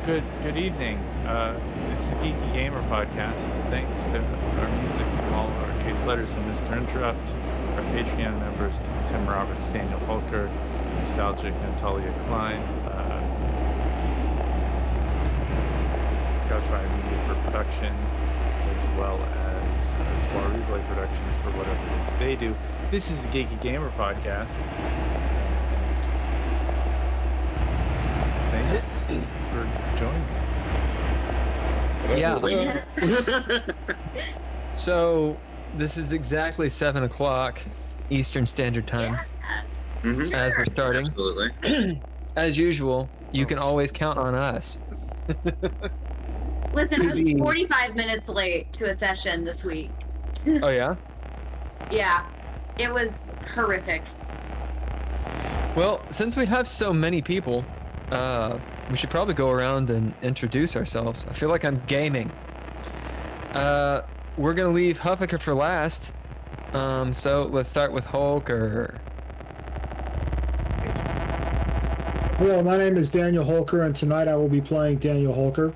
Good evening. It's the Geeky Gamer podcast. Thanks to our music from all of our case letters and Mr. Interrupt, our Patreon members, Tim Roberts, Daniel Hulker, Nostalgic Natalia Klein, Couchfire Media for production, as well as Twa Replay Productions for whatever it is they do. This is the Geeky Gamer podcast. Thanks for joining us. Yeah. So this is exactly 7 o'clock Eastern Standard Time as we're starting. Absolutely. As usual, you can always count on us. Listen, I was 45 minutes late to a session this week. Oh, yeah? Yeah, it was horrific. Well, since we have so many people, we should probably go around and introduce ourselves. I feel like I'm gaming. We're gonna leave Huffaker for last. So let's start with Hulker. Hello, my name is Daniel Hulker, and tonight I will be playing Daniel Hulker.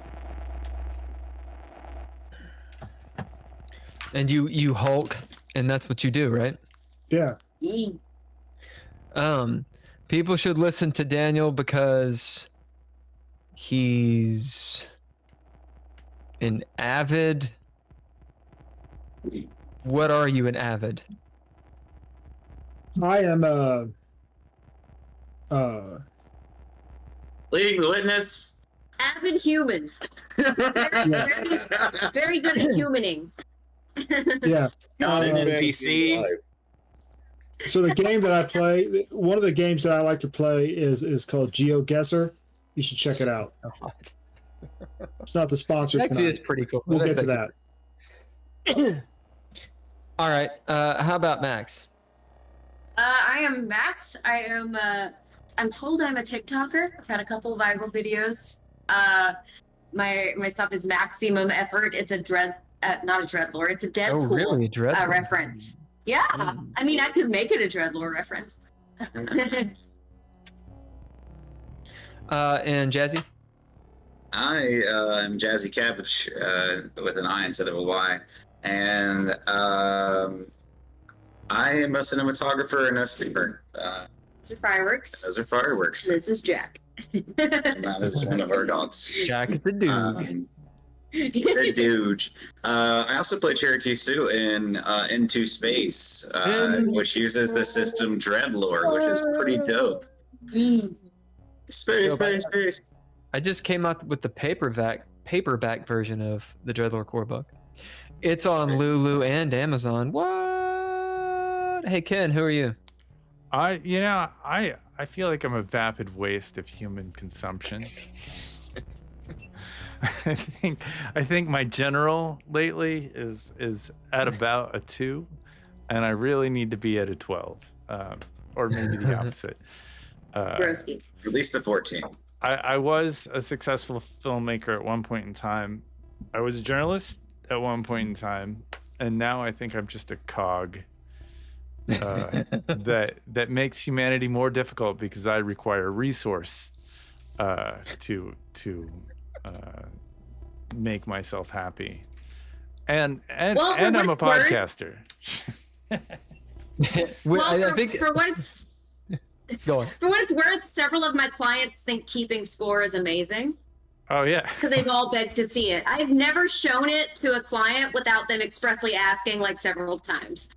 And you Hulk, and that's what you do, right? Yeah. People should listen to Daniel because he's an avid... What are you, an avid? I am Leading the witness. Avid human. Very good at humaning. yeah. Not an NPC. So the game that I play, one of the games that I like to play is called GeoGuessr. You should check it out. It's not the sponsor Actually, tonight. it's pretty cool. We'll get to that. All right. How about Max? I am Max. I'm told I'm a TikToker. I've had a couple viral videos. My stuff is Maxxymumeffort. It's a not a Dreadlord. It's a Deadpool really? A Dreadlord? reference. Yeah. I mean, I could make it a Dreadlord reference. And Jazzi? I am Jazzi Cabbage with an I instead of a Y. And I am a cinematographer and a streamer. Those are fireworks. Those are fireworks. This is Jack. And that is one of our dogs. Jack is the dude. The dude. I also play Cherokee Sue in Into Space, which uses the system Dreadlore, which is pretty dope. Space. I just came out with the paperback version of the Dreadlord core book. It's on Lulu and Amazon. What? Hey Ken, who are you? I feel like I'm a vapid waste of human consumption. I think my general lately is at about a 2, and I really need to be at a 12, or maybe the opposite. Roasty. At least a 14. I was a successful filmmaker at one point in time. I was a journalist at one point in time, and now I think I'm just a cog that makes humanity more difficult because I require resource to make myself happy, and I'm a podcaster. I think for what it's go on. For what it's worth, several of my clients think keeping score is amazing. Oh yeah, because they've all begged to see it. I've never shown it to a client without them expressly asking like several times.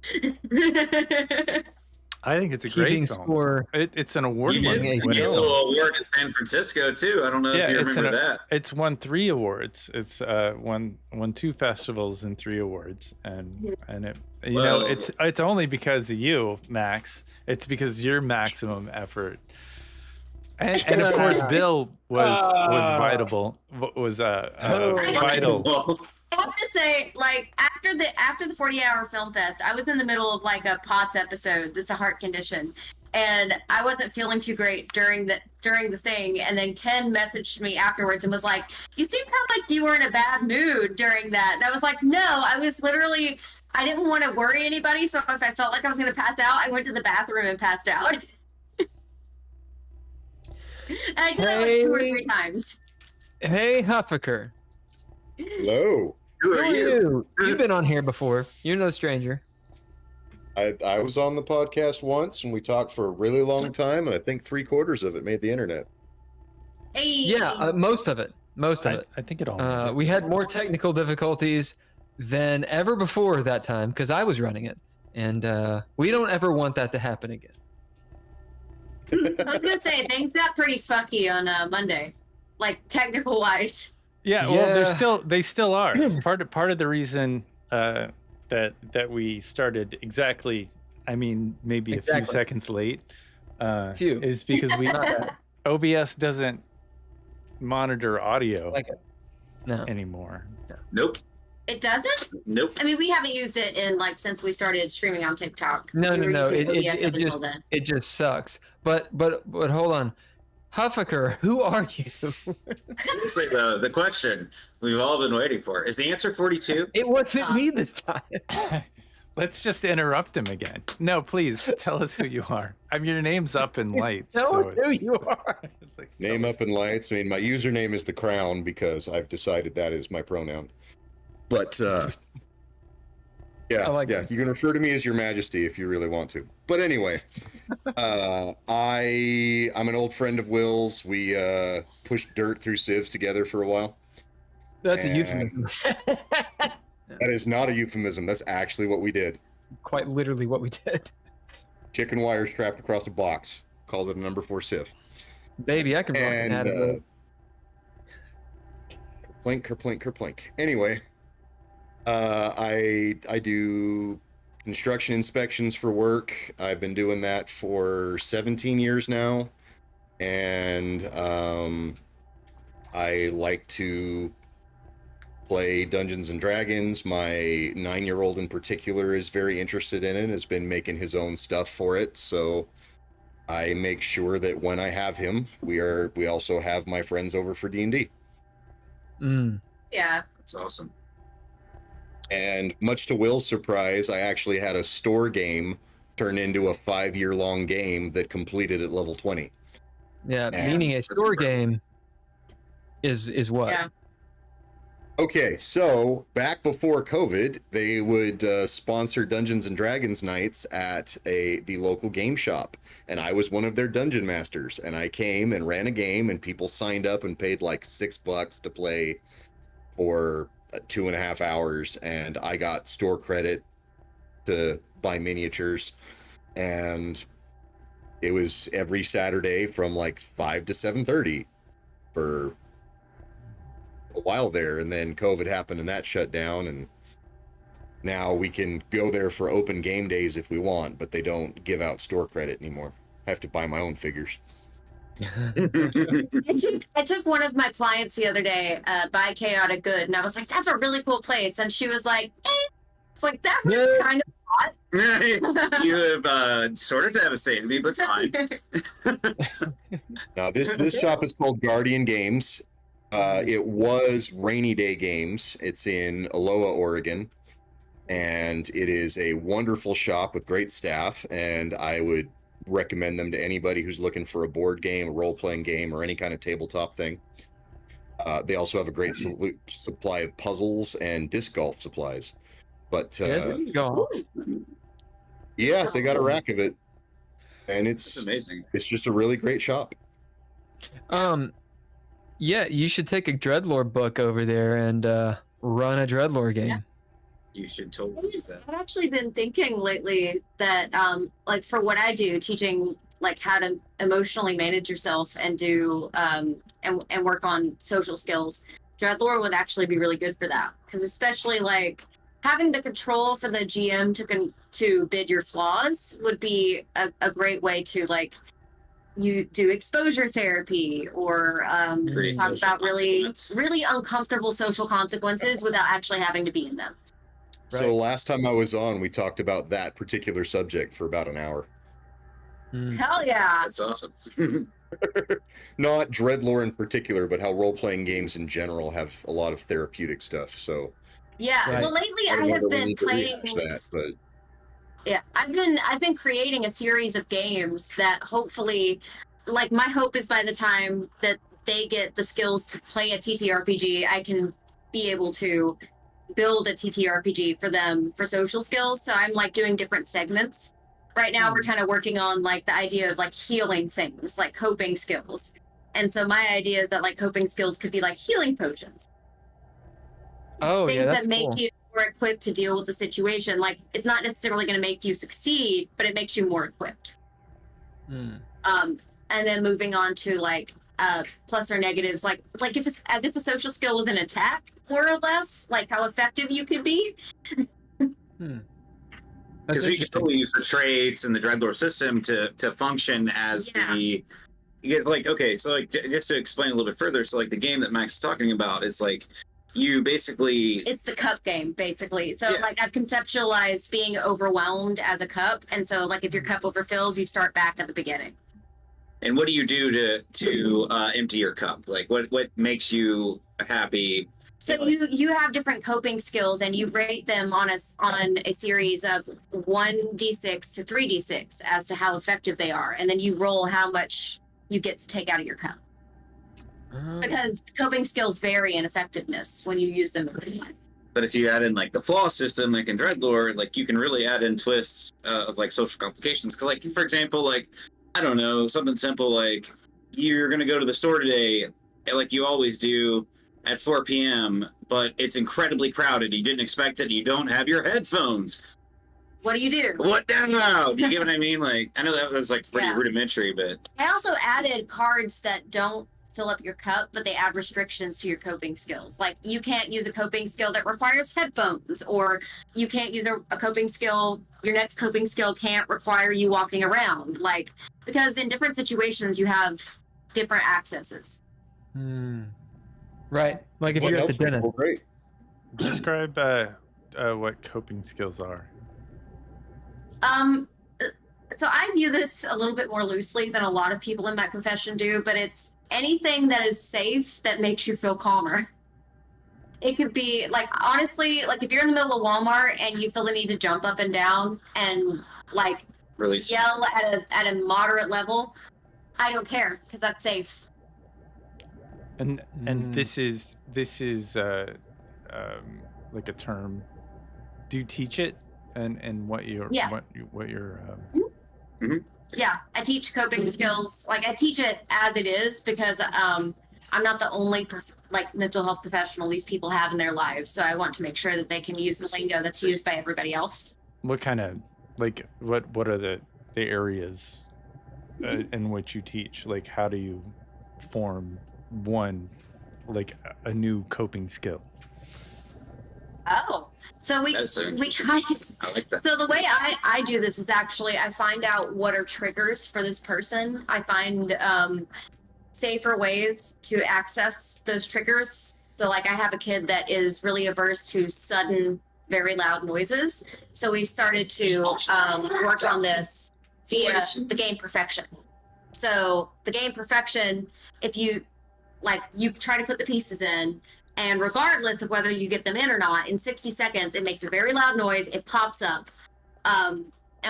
I think it's a Keeping great film. Score. It's an award. You get a little award in San Francisco too. I don't know if you remember that. It's won 3 awards. It's won 2 festivals and 3 awards, and it it's only because of you, Max. It's because your maximum effort. And of course, Bill was vital. I have to say, like after the 40-hour film fest, I was in the middle of like a POTS episode that's a heart condition, and I wasn't feeling too great during the thing. And then Ken messaged me afterwards and was like, "You seem kind of like you were in a bad mood during that." And I was like, "No, I was literally. I didn't want to worry anybody, so if I felt like I was going to pass out, I went to the bathroom and passed out." And I did that like 2 or 3 times. Hey, Huffaker. Hello. Who are you? You've been on here before. You're no stranger. I was on the podcast once and we talked for a really long time, and I think 3/4 of it made the internet. Hey. Yeah, most of it. Most of it. I think it all. We had more technical difficulties than ever before that time because I was running it, and we don't ever want that to happen again. I was gonna say things got pretty fucky on Monday, like technical wise. Yeah, well, Yeah. they still are. Part of the reason that we started exactly, I mean, maybe a few Exactly. seconds late, Few. is because OBS doesn't monitor audio Like it. No. anymore. Nope. It doesn't. Nope. I mean, we haven't used it in like since we started streaming on TikTok. No, We no, were no. using OBS It up until just then. it just sucks. But hold on, Huffaker, who are you? Seriously, though, the question we've all been waiting for is the answer 42. It wasn't me this time. Let's just interrupt him again. No, please tell us who you are. I mean, your name's up in lights. Tell so us who it's- you are. it's like, Name up in lights. I mean, my username is the Crown because I've decided that is my pronoun. But yeah, I like yeah, that. you can refer to me as Your Majesty if you really want to. But anyway, I'm an old friend of Will's. We pushed dirt through sieves together for a while. That's a And- euphemism. That is not a euphemism. That's actually what we did. Quite literally what we did. Chicken wire strapped across a box. Called it a number 4 sieve. Baby, I can rock And out of it. kerplink. Anyway, I do construction inspections for work. I've been doing that for 17 years now, and I like to play Dungeons and Dragons. My 9-year-old in particular is very interested in it, has been making his own stuff for it, so I make sure that when I have him, we also have my friends over for D&D. Yeah. That's awesome. And much to Will's surprise, I actually had a store game turn into a 5-year-long game that completed at level 20. Yeah, And meaning a that's store incredible. game is what? Yeah. Okay, so back before COVID, they would sponsor Dungeons and Dragons nights at the local game shop, and I was one of their dungeon masters. And I came and ran a game, and people signed up and paid like $6 to play for 2.5 hours, and I got store credit to buy miniatures, and it was every Saturday from like 5 to 7:30 for a while there, and then COVID happened and that shut down, and now we can go there for open game days if we want, but they don't give out store credit anymore. I have to buy my own figures. I took one of my clients the other day by Chaotic Good, and I was like, "That's a really cool place," and she was like, "It's like that was Yeah. kind of hot." You have sort of devastated me, but fine. Now this shop is called Guardian Games. It was Rainy Day Games. It's in Aloha, Oregon, and it is a wonderful shop with great staff, and I would recommend them to anybody who's looking for a board game, a role-playing game, or any kind of tabletop thing. They also have a great supply of puzzles and disc golf supplies. But Go. yeah, they got a rack of it, and It's it's amazing. just a really great shop. Yeah, you should take a Dreadlore book over there and run a Dreadlore game. Yeah. You should totally do that. I've actually been thinking lately that, like, for what I do, teaching like how to emotionally manage yourself and do and work on social skills, Dreadlore would actually be really good for that. Because especially like having the control for the GM to bid your flaws would be a great way to like you do exposure therapy or Create talk social about really consequence. really uncomfortable social consequences without actually having to be in them. So last time I was on, we talked about that particular subject for about an hour. Hell yeah. That's awesome. Not Dreadlore in particular, but how role-playing games in general have a lot of therapeutic stuff. So Yeah. Right. Well, lately I I don't know have that we been need to playing. rehash that, but Yeah, I've been creating a series of games that hopefully, like, my hope is by the time that they get the skills to play a TTRPG, I can be able to build a TTRPG for them for social skills. So I'm like doing different segments. Right now we're kind of working on like the idea of like healing things, like coping skills. And so my idea is that like coping skills could be like healing potions. Oh, Things yeah, that's that make cool. you more equipped to deal with the situation. Like it's not necessarily going to make you succeed, but it makes you more equipped. Hmm. And then moving on to like plus or negatives, like if it's as if a social skill was an attack, more or less, like how effective you could be. Because we can only use the traits and the Dreadlord system to function as the. Because like okay, so like just to explain a little bit further, so like the game that Max is talking about is like you basically. It's the cup game, basically. So like I've conceptualized being overwhelmed as a cup, and so like if your cup overfills, you start back at the beginning. And what do you do to empty your cup? Like what makes you happy? So you have different coping skills, and you rate them on a series of 1d6 to 3d6 as to how effective they are, and then you roll how much you get to take out of your cup. Because coping skills vary in effectiveness when you use them in real life. But if you add in like the flaw system, like in Dreadlord, like you can really add in twists of like social complications. Because like for example, like I don't know, something simple like you're gonna go to the store today, like you always do at 4 p.m., but it's incredibly crowded. You didn't expect it. You don't have your headphones. What do? What now? Do you get what I mean? Like I know that was like pretty rudimentary, but I also added cards that don't fill up your cup, but they add restrictions to your coping skills. Like you can't use a coping skill that requires headphones, or you can't use a coping skill. Your next coping skill can't require you walking around, like because in different situations you have different accesses. Right, like if you're at the dentist. Great. Describe what coping skills are. So I view this a little bit more loosely than a lot of people in my profession do, but it's anything that is safe that makes you feel calmer. It could be like, honestly, like if you're in the middle of Walmart and you feel the need to jump up and down and like really yell at a moderate level, I don't care because that's safe. And this is like a term. Do you teach it? And what your Yeah, I teach coping skills. Like I teach it as it is because I'm not the only mental health professional these people have in their lives. So I want to make sure that they can use the lingo that's used by everybody else. What kind of like what are the areas in which you teach? Like how do you form one like a new coping skill? Oh, so we kind of, I like that. so the way I do this is actually I find out what are triggers for this person. I find safer ways to access those triggers. So like I have a kid that is really averse to sudden, very loud noises. So we've started to work on this via the game Perfection. So the game Perfection, if you try to put the pieces in, and regardless of whether you get them in or not, in 60 seconds, it makes a very loud noise. It pops up. And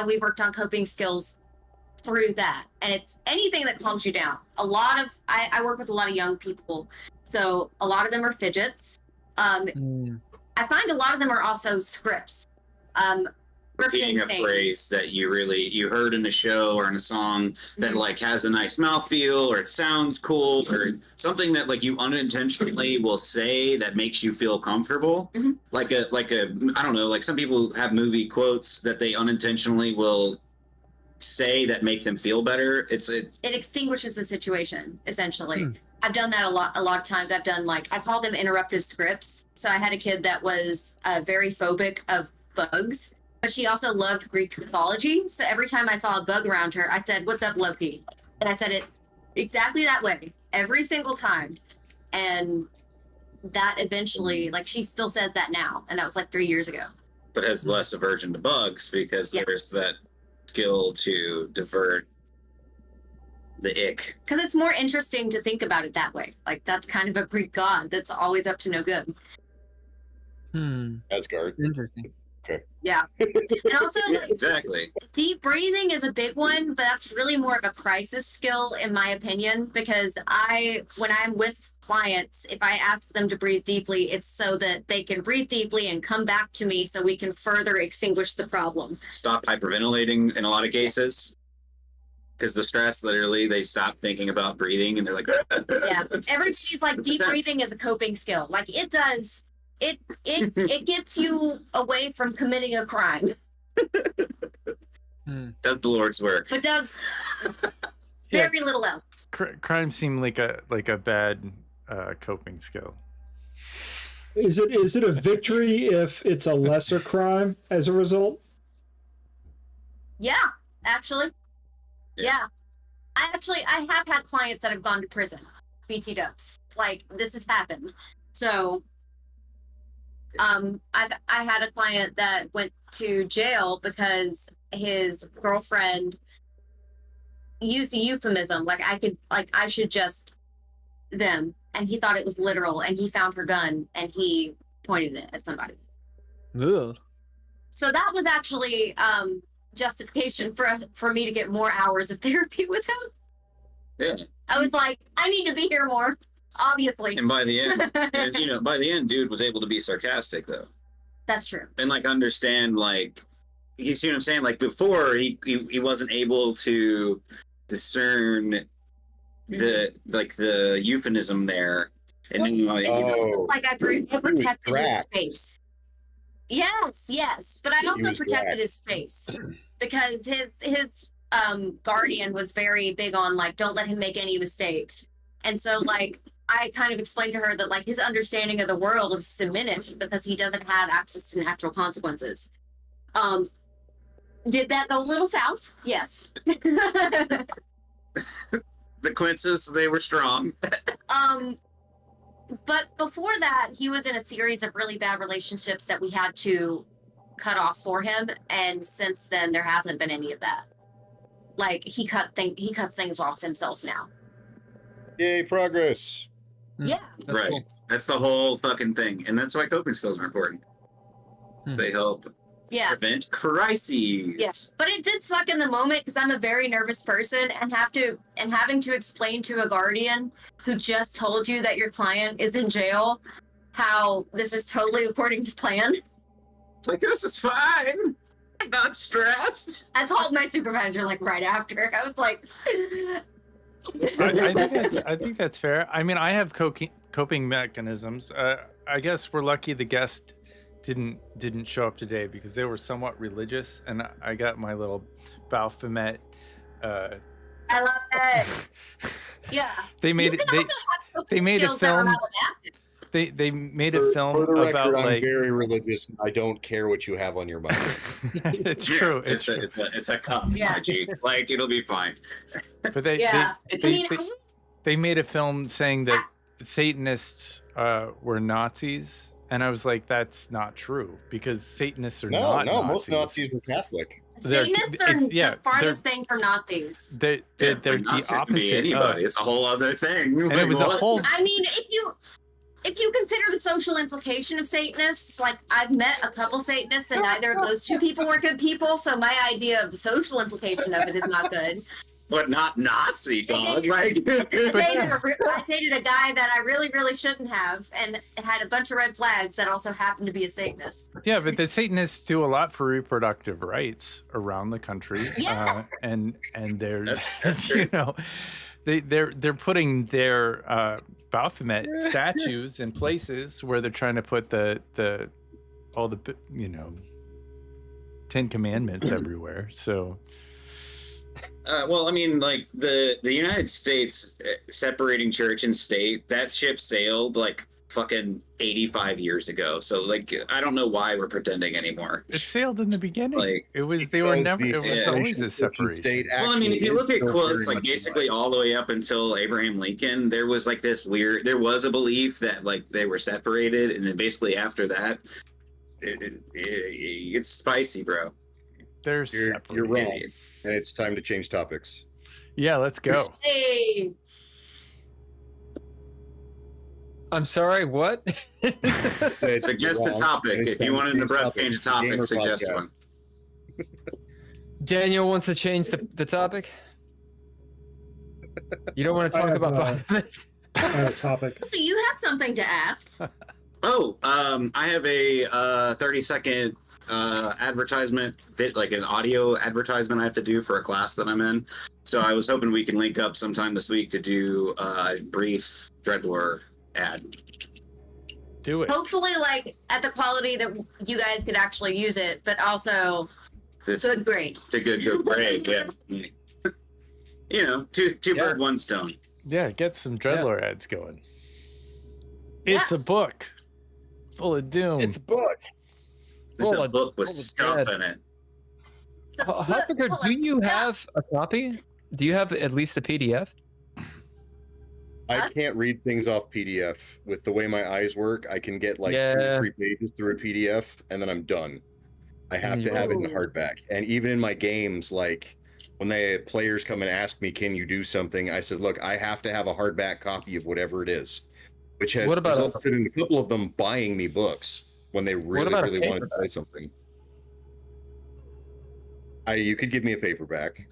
we worked on coping skills through that. And it's anything that calms you down. I work with a lot of young people. So a lot of them are fidgets. I find a lot of them are also scripts. Repeating a phrase that you heard in a show or in a song that like has a nice mouthfeel or it sounds cool or something that like you unintentionally will say that makes you feel comfortable. Like a I don't know, like some people have movie quotes that they unintentionally will say that make them feel better. It extinguishes the situation essentially. I've done that a lot of times. I've done I call them interruptive scripts. So I had a kid that was very phobic of bugs. But she also loved Greek mythology. So every time I saw a bug around her, I said, "What's up, Loki?" And I said it exactly that way every single time. And that eventually, she still says that now. And that was 3 years ago. But has less aversion to bugs because there's that skill to divert the ick. Because it's more interesting to think about it that way. That's kind of a Greek god that's always up to no good. Asgard. Interesting. Yeah. And also, like, Exactly. deep breathing is a big one, but that's really more of a crisis skill, in my opinion, because when I'm with clients, if I ask them to breathe deeply, it's so that they can breathe deeply and come back to me so we can further extinguish the problem. Stop hyperventilating in a lot of cases. Because the stress, literally, they stop thinking about breathing and they're like, Yeah. Everybody's like, It's deep intense. breathing is a coping skill. Like, it does. It gets you away from committing a crime, does the Lord's work. but does Yeah. very little else. Crime seemed like a bad coping skill. Is it a victory if it's a lesser crime as a result? Yeah, actually. Yeah. I have had clients that have gone to prison. BT dubs. Like, this has happened. So I had a client that went to jail because his girlfriend used a euphemism, like I should just them, and he thought it was literal, and he found her gun and he pointed it at somebody. Ugh. So that was actually justification for me to get more hours of therapy with him. Yeah. I was like, I need to be here more, obviously. And by the end, by the end, dude was able to be sarcastic, though. That's true. And, like, understand, like, you see what I'm saying? Like, before, he wasn't able to discern the euphemism there. And then, like, Like, I protected his space. Yes, but I also protected his space because his guardian was very big on, like, don't let him make any mistakes. And so, like, I kind of explained to her that, like, his understanding of the world is diminished because he doesn't have access to natural consequences. Did that go a little south? Yes. the Quinces, they were strong. But before that, he was in a series of really bad relationships that we had to cut off for him. And since then, there hasn't been any of that. Like, he cuts things off himself now. Yay, progress. Yeah. That's Right. cool. That's the whole fucking thing. And that's why coping skills are important. They help Yeah. prevent crises. Yes, but it did suck in the moment because I'm a very nervous person, and having to explain to a guardian who just told you that your client is in jail how this is totally according to plan. It's like, this is fine. I'm not stressed. I told my supervisor, like, right after. I was like, I think that's fair. I mean, I have coping mechanisms. I guess we're lucky the guest didn't show up today because they were somewhat religious, and I got my little Baphomet. I love it. Yeah. They made You it. can also have coping They made a skills that are film. maladaptive. They made a film For the record, about, I'm like, very religious. I don't care what you have on your mind. it's true. It's true. It's a cup, Yeah. my G. Like, it'll be fine. But they Yeah. I mean, they made a film saying that Satanists were Nazis, and I was like, that's not true because Satanists are not. No, Nazis. most Nazis were Catholic. Satanists are yeah, the farthest thing from Nazis. They're Yeah, the not to be opposite. anybody. Of, It's a whole other thing. and it was a What? whole. I mean, if you consider the social implication of Satanists, like, I've met a couple Satanists and neither of those two people were good people, so my idea of the social implication of it is not good. But not Nazi, dog. Like, I dated a guy that I really, really shouldn't have, and had a bunch of red flags that also happened to be a Satanist. Yeah, but the Satanists do a lot for reproductive rights around the country. Yeah. And they're That's true. you know, they're putting their Baphomet statues in places where they're trying to put all the Ten Commandments everywhere. So well, I mean, like, the United States separating church and state, that ship sailed like fucking 85 years ago. So, like, I don't know why we're pretending anymore. it sailed in the beginning. Like, it was they were Because never. the It was separation always of a church and separation. state Well, I mean, if actually you is look at still quotes, very like, much basically alive. all the way up until Abraham Lincoln, there was like this weird, there was a belief that, like, they were separated, and then basically after that, it's spicy, bro. They're You're separated. wrong, and it's time to change topics. Yeah, let's go. Hey, I'm sorry, what? Suggest a topic. If you wanted to change a topic, suggest one. Daniel wants to change the topic. You don't want to talk about violence? I have a topic. So you had something to ask. Oh, I have a 30-second advertisement, like an audio advertisement I have to do for a class that I'm in. So I was hoping we can link up sometime this week to do a brief Dreadlore ad. Do it. Hopefully, like at the quality that you guys could actually use it, but also good grade. It's a good grade, yeah. You know, two bird, one stone. Yeah, get some Dreadlore ads going. It's a book full of doom. It's a book. It's a book with stuff in it. Huffaker, do you have a copy? Do you have at least a PDF? I can't read things off PDF. With the way my eyes work, I can get like 2 or 3 pages through a PDF, and then I'm done. I have to have it in hardback. And even in my games, like when players come and ask me, "Can you do something?" I said, "Look, I have to have a hardback copy of whatever it is," which has resulted in a couple of them buying me books when they really wanted to play something. You could give me a paperback.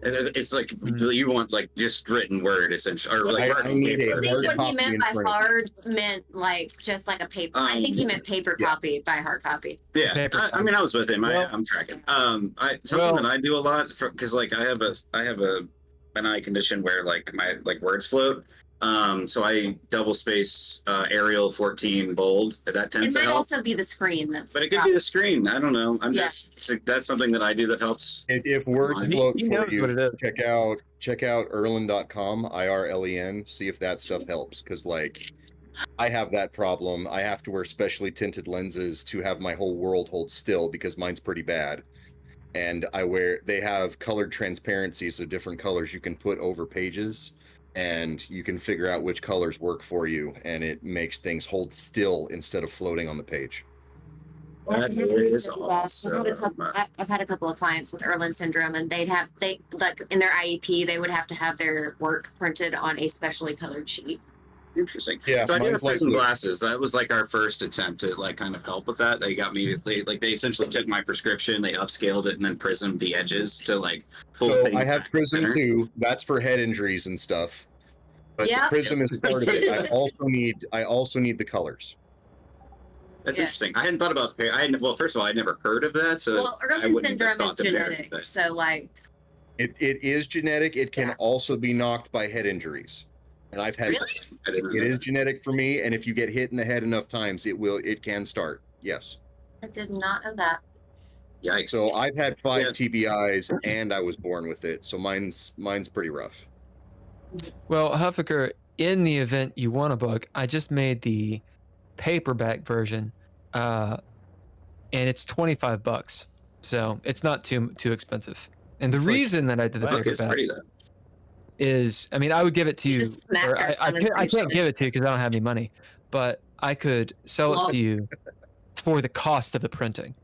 It's like you want like just written word, essentially, or like I need a I think hard what he copy meant in by front of me. hard meant like just like a paper. I think he meant paper copy by hard copy. Yeah, I mean, I was with him. I'm tracking. Something that I do a lot because like I have an eye condition where like my words float. So I double space Arial 14 bold. That tends It to might help. also be the screen that's. But it could be the screen. I don't know. That's something that I do that helps. If words float He for knows what it you, is. check out Irlen.com, IRLEN, see if that stuff helps. Because like I have that problem. I have to wear specially tinted lenses to have my whole world hold still because mine's pretty bad. And they have colored transparencies of different colors you can put over pages, and you can figure out which colors work for you, and it makes things hold still instead of floating on the page. That is awesome. I've had a couple of clients with Irlen syndrome, and they like in their IEP they would have to have their work printed on a specially colored sheet. Interesting. Yeah, so I do have mine's like some glasses. That was like our first attempt to like kind of help with that. They got me like they essentially took my prescription, they upscaled it, and then prismed the edges to like pull So things I have back Prism center. too. That's for head injuries and stuff. But the Yeah. Prism is part of it. I also need the colors. That's Yeah. interesting. I hadn't thought about. Well, first of all, I'd never heard of that. So Well, I Irlen wouldn't have syndrome is thought to pair genetic, that. so like It is genetic. It can Yeah. also be knocked by head injuries. And I've had Really? this. I didn't know It is that. genetic for me, and if you get hit in the head enough times, it can start. Yes. I did not know that. Yikes. So I've had 5 Yeah. TBIs, and I was born with it. So mine's pretty rough. Well, Huffaker, in the event you want a book, I just made the paperback version, and it's $25, so it's not too expensive. And the It's like- reason that I did the Wow, Look, it's paperback pretty though. is, I mean, I would give it to You you. just smacked or our I son and can't finished give it. it to you because I don't have any money, but I could sell it Lost. to you for the cost of the printing.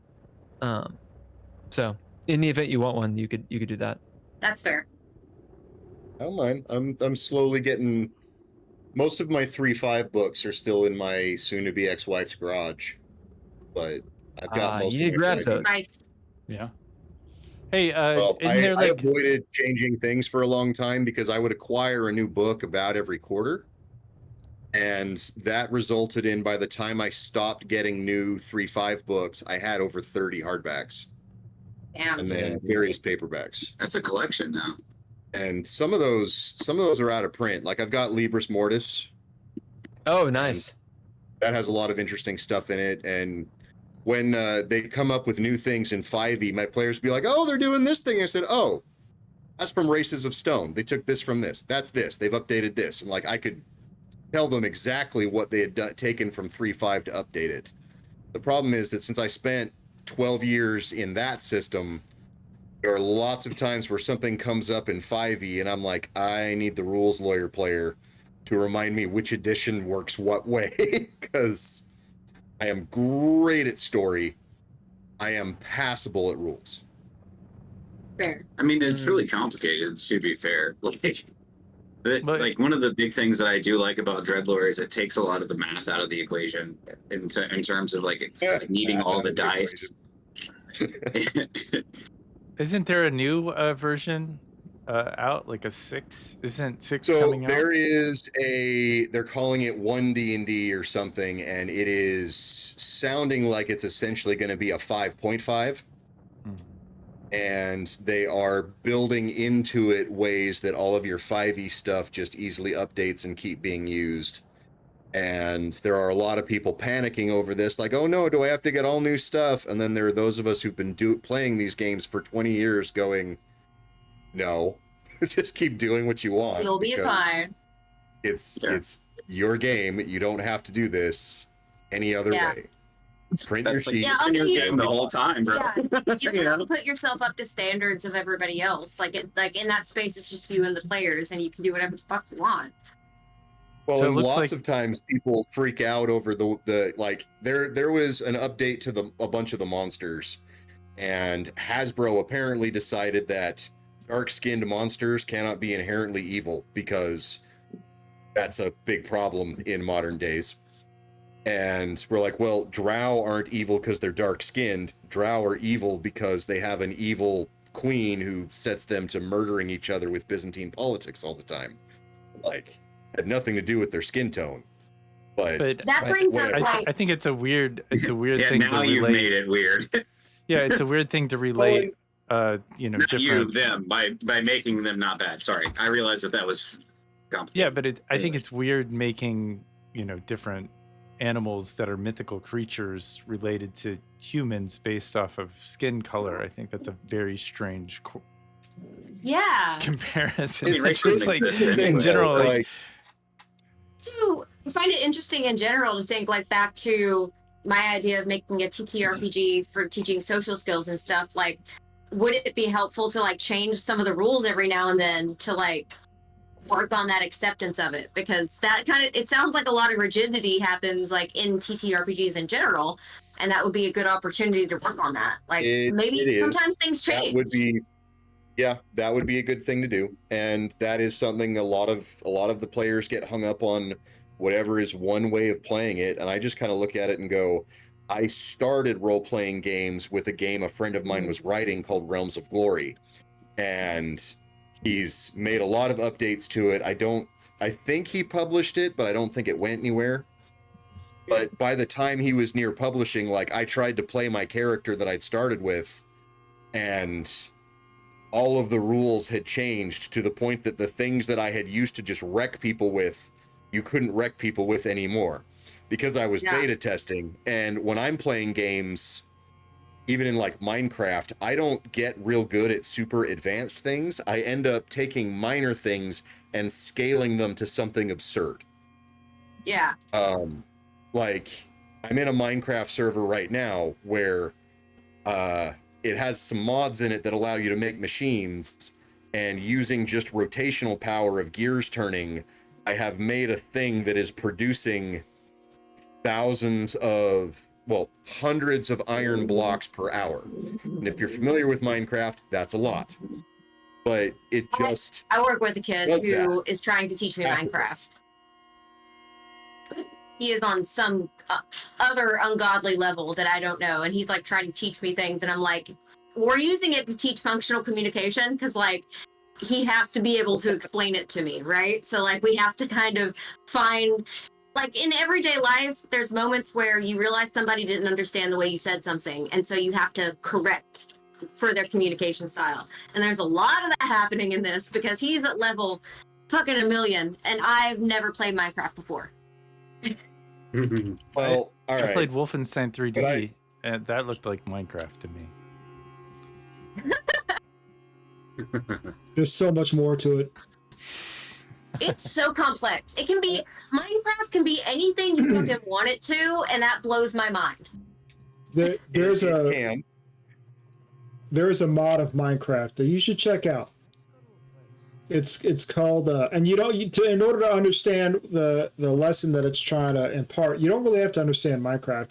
So in the event you want one, you could do that. That's fair. I don't mind. I'm slowly getting. Most of my 3.5 books are still in my soon-to-be ex-wife's garage, but I've got most you need of to my grab books. those. Nice. Yeah. Hey, Well, isn't there I like avoided changing things for a long time because I would acquire a new book about every quarter. And that resulted in, by the time I stopped getting new 3.5 books, I had over 30 hardbacks Damn. and then various paperbacks. That's a collection now. And some of those are out of print. Like I've got Libris Mortis. Oh, nice. That has a lot of interesting stuff in it. And when they come up with new things in 5e, my players be like, "Oh, they're doing this thing." I said, "Oh, that's from Races of Stone. They took this from this. That's this. They've updated this." And like I could tell them exactly what they had taken from 3.5 to update it. The problem is that since I spent 12 years in that system, there are lots of times where something comes up in 5e and I'm like, I need the rules lawyer player to remind me which edition works what way, because I am great at story. I am passable at rules. Fair. I mean, it's really complicated, to be fair. Like, Like one of the big things that I do like about Dreadlore is it takes a lot of the math out of the equation in terms of like needing all the dice. Isn't there a new version out, like a 6? Isn't 6 So coming out? there is they're calling it 1D&D or something, and it is sounding like it's essentially going to be a 5.5. And they are building into it ways that all of your 5e stuff just easily updates and keep being used. And there are a lot of people panicking over this, like, oh no, do I have to get all new stuff? And then there are those of us who've been playing these games for 20 years going, no, just keep doing what you want. You'll be fine. It's your game. You don't have to do this any other way. Print your sheet. Yeah, the whole time, bro. Yeah, you have to put yourself up to standards of everybody else. Like in that space, it's just you and the players, and you can do whatever the fuck you want. Well, So it and looks lots like- of times people freak out over the like there was an update to a bunch of the monsters, and Hasbro apparently decided that dark-skinned monsters cannot be inherently evil because that's a big problem in modern days. And we're like, well, drow aren't evil because they're dark-skinned. Drow are evil because they have an evil queen who sets them to murdering each other with Byzantine politics all the time. Like, had nothing to do with their skin tone. But that brings up I think it's a weird thing now to you've relate. made it weird. Yeah, it's a weird thing to relate. Not Different. them by making them not bad. Sorry, I realized that was complicated. Yeah, but I think it's weird making different animals that are mythical creatures related to humans based off of skin color. I think that's a very strange comparison. It's just like in general, like, So I find it interesting in general to think like back to my idea of making a TTRPG for teaching social skills and stuff. Like, would it be helpful to like change some of the rules every now and then to like work on that acceptance of it? Because that it sounds like a lot of rigidity happens like in TTRPGs in general, and that would be a good opportunity to work on that. Like maybe sometimes things change. That would be a good thing to do, and that is something a lot of the players get hung up on. Whatever is one way of playing it, and I just kind of look at it and go, I started role-playing games with a game a friend of mine was writing called Realms of Glory, and he's made a lot of updates to it. I think he published it, but I don't think it went anywhere. But by the time he was near publishing, like, I tried to play my character that I'd started with, and all of the rules had changed to the point that the things that I had used to just wreck people with, you couldn't wreck people with anymore, because I was beta testing. And when I'm playing games, even in like Minecraft, I don't get real good at super advanced things. I end up taking minor things and scaling them to something absurd. Yeah. Like, I'm in a Minecraft server right now where it has some mods in it that allow you to make machines, and using just rotational power of gears turning, I have made a thing that is producing hundreds of iron blocks per hour. And if you're familiar with Minecraft, that's a lot. But it just... I work with a kid who is trying to teach me Minecraft. He is on some other ungodly level that I don't know, and he's like trying to teach me things, and I'm like, we're using it to teach functional communication, because like he has to be able to explain it to me, right? So like we have to kind of find, like in everyday life, there's moments where you realize somebody didn't understand the way you said something, and so you have to correct for their communication style. And there's a lot of that happening in this, because he's at level fucking 1,000,000, and I've never played Minecraft before. Well, all right. I played Wolfenstein 3D, and that looked like Minecraft to me. There's so much more to it. It's so complex. Minecraft can be anything you fucking want it to, and that blows my mind. There's a mod of Minecraft that you should check out. It's called and in order to understand the lesson that it's trying to impart, you don't really have to understand Minecraft.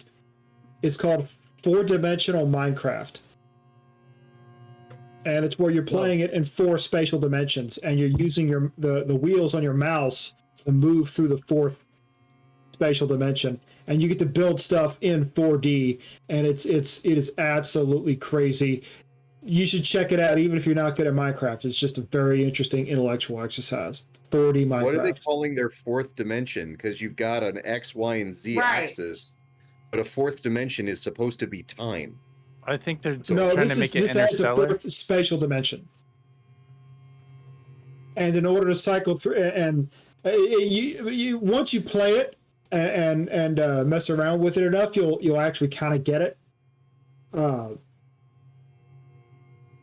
It's called 4-dimensional Minecraft. and it's where you're playing it in 4 spatial dimensions, and you're using the wheels on your mouse to move through the 4th spatial dimension, and you get to build stuff in 4D, and it is absolutely crazy. You should check it out, even if you're not good at Minecraft. It's just a very interesting intellectual exercise. 4D Minecraft. What are they calling their 4th dimension? Because you've got an X, Y, and Z axis, but a 4th dimension is supposed to be time. I think they're trying to make it interstellar. This is a 4th spatial dimension. And in order to cycle through, and you once you play it and mess around with it enough, you'll actually kind of get it.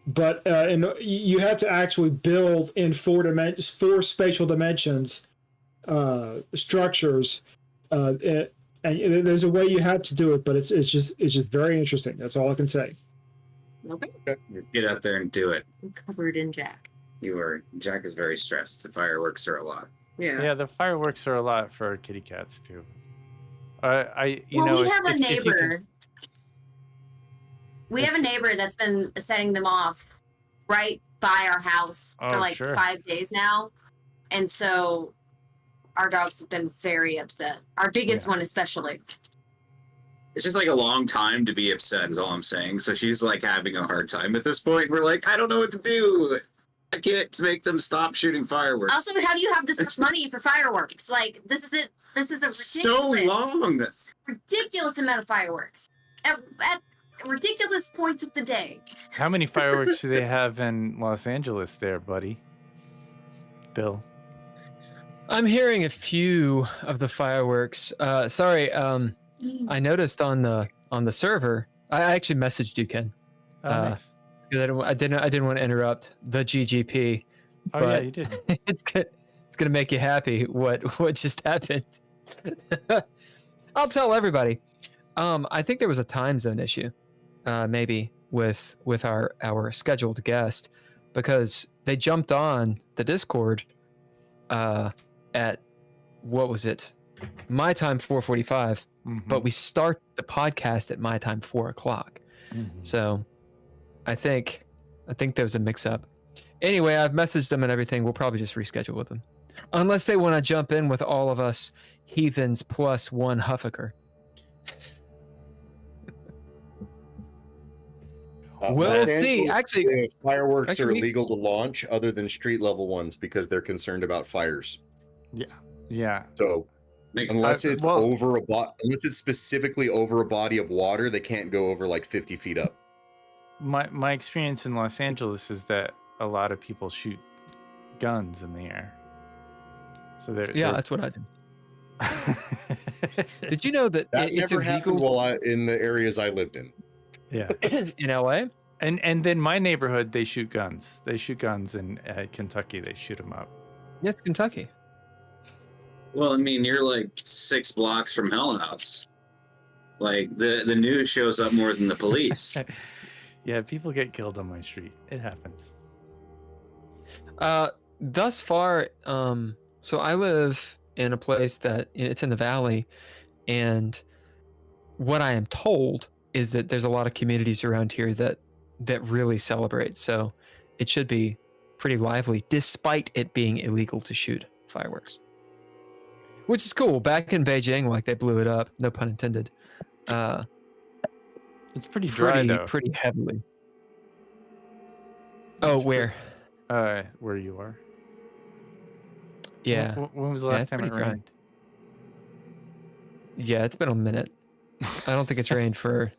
But you have to actually build in 4 spatial dimensions structures, and there's a way you have to do it, but it's just very interesting. That's all I can say. Okay. Get out there and do it. I'm covered in Jack. Jack is very stressed. The fireworks are a lot. Yeah. The fireworks are a lot for our kitty cats too. We have a neighbor. We have a neighbor that's been setting them off right by our house for like 5 days now. And so our dogs have been very upset. Our biggest one especially. It's just like a long time to be upset is all I'm saying. So she's like having a hard time at this point. We're like, I don't know what to do. I can't make them stop shooting fireworks. Also, how do you have this much money for fireworks? Like, this is a ridiculous amount of fireworks at ridiculous points of the day. How many fireworks do they have in Los Angeles there, buddy? Bill? I'm hearing a few of the fireworks. I noticed on the server. I actually messaged you, Ken. Nice. I didn't want to interrupt the GGP. Oh but yeah, you did. It's gonna make you happy. What just happened? I'll tell everybody. I think there was a time zone issue, maybe with our scheduled guest, because they jumped on the Discord at what was it? My time 4:45, but we start the podcast at my time 4:00. So I think there was a mix-up. Anyway, I've messaged them and everything. We'll probably just reschedule with them, unless they want to jump in with all of us heathens plus one Huffaker. We'll see. Actually, fireworks are illegal to launch other than street level ones because they're concerned about fires. Yeah. So unless it's unless it's specifically over a body of water, they can't go over like 50 feet up. My experience in Los Angeles is that a lot of people shoot guns in the air. So that's what I do. Did you know that it's never illegal? happened in the areas I lived in. Yeah. In LA? And then my neighborhood, they shoot guns. They shoot guns in Kentucky. They shoot them up. Yeah, it's Kentucky. Well, I mean, you're like 6 blocks from Hell House. Like the news shows up more than the police. Yeah, people get killed on my street. It happens. Thus far, so I live in a place that it's in the valley, and what I am told is that there's a lot of communities around here that really celebrate. So it should be pretty lively, despite it being illegal to shoot fireworks, which is cool. Back in Beijing, like they blew it up. No pun intended. It's pretty dry though. Pretty heavily. Where? Where you are. Yeah. When was the last time it rained? Yeah, it's been a minute. I don't think it's rained for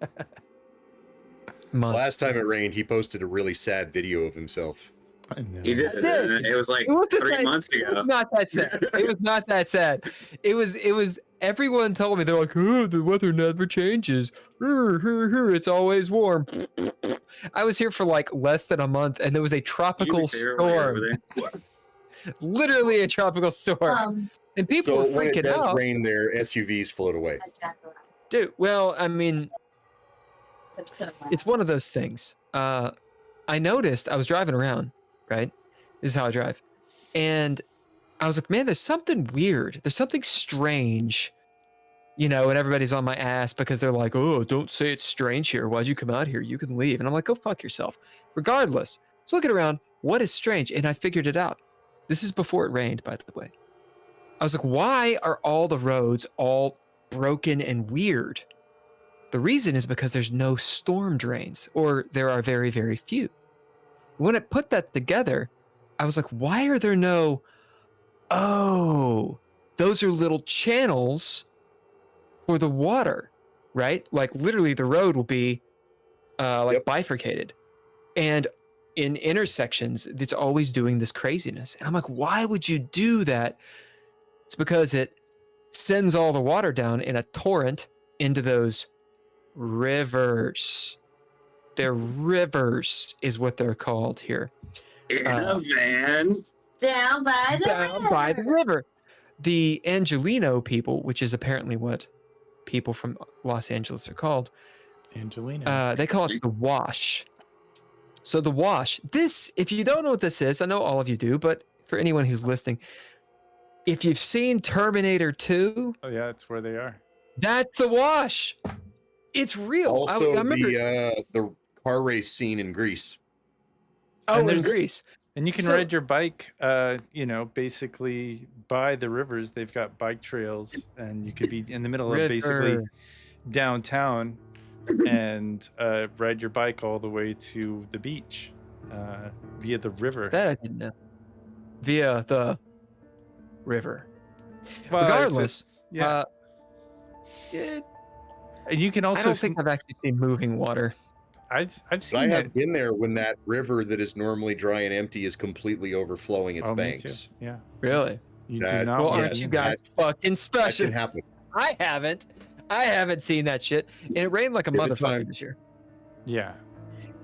months. Last time it rained, he posted a really sad video of himself. I know. He did. It was like 3 months ago. It was not that sad. It was not that sad. It was. Everyone told me, they're like, "Oh, the weather never changes. It's always warm." I was here for like less than a month, and there was a tropical storm. Literally a tropical storm, and people were freaking out. So when it does rain, their SUVs float away. Dude, well, I mean, it's one of those things. I noticed I was driving around, right? This is how I drive. And I was like, man, there's something weird. There's something strange, and everybody's on my ass because they're like, oh, don't say it's strange here. Why'd you come out here? You can leave. And I'm like, go fuck yourself. Regardless, was looking around, what is strange? And I figured it out. This is before it rained, by the way. I was like, why are all the roads all broken and weird? The reason is because there's no storm drains, or there are very, very few. When I put that together, I was like, why are there no, those are little channels for the water, right? Like literally the road will be bifurcated. And in intersections, it's always doing this craziness. And I'm like, why would you do that? It's because it sends all the water down in a torrent into those rivers. They're rivers is what they're called here. In a van. Down by the river. The Angelino people, which is apparently what people from Los Angeles are called. Angelino. They call it the wash. So the wash, this, if you don't know what this is, I know all of you do, but for anyone who's listening, if you've seen Terminator 2, Oh yeah, that's where they are. that's the wash. It's real. Also, I remember. the car race scene in Greece. Oh, in there's- Greece. And you can So- ride your bike, basically by the rivers. They've got bike trails, and you could be in the middle of basically River. downtown and ride your bike all the way to the beach via the river. That I didn't know. Via the river. Well, it's a- Regardless, yeah. And you can I also don't see, think I've actually seen moving water. I've But seen I that. have been there when that river that is normally dry and empty is completely overflowing its Oh, me banks. too. Yeah. Really? You do That- not Well, want aren't to you be in guys that. fucking That special? can happen. I haven't seen that shit. And it rained like a Give it motherfucker time. this year. Yeah.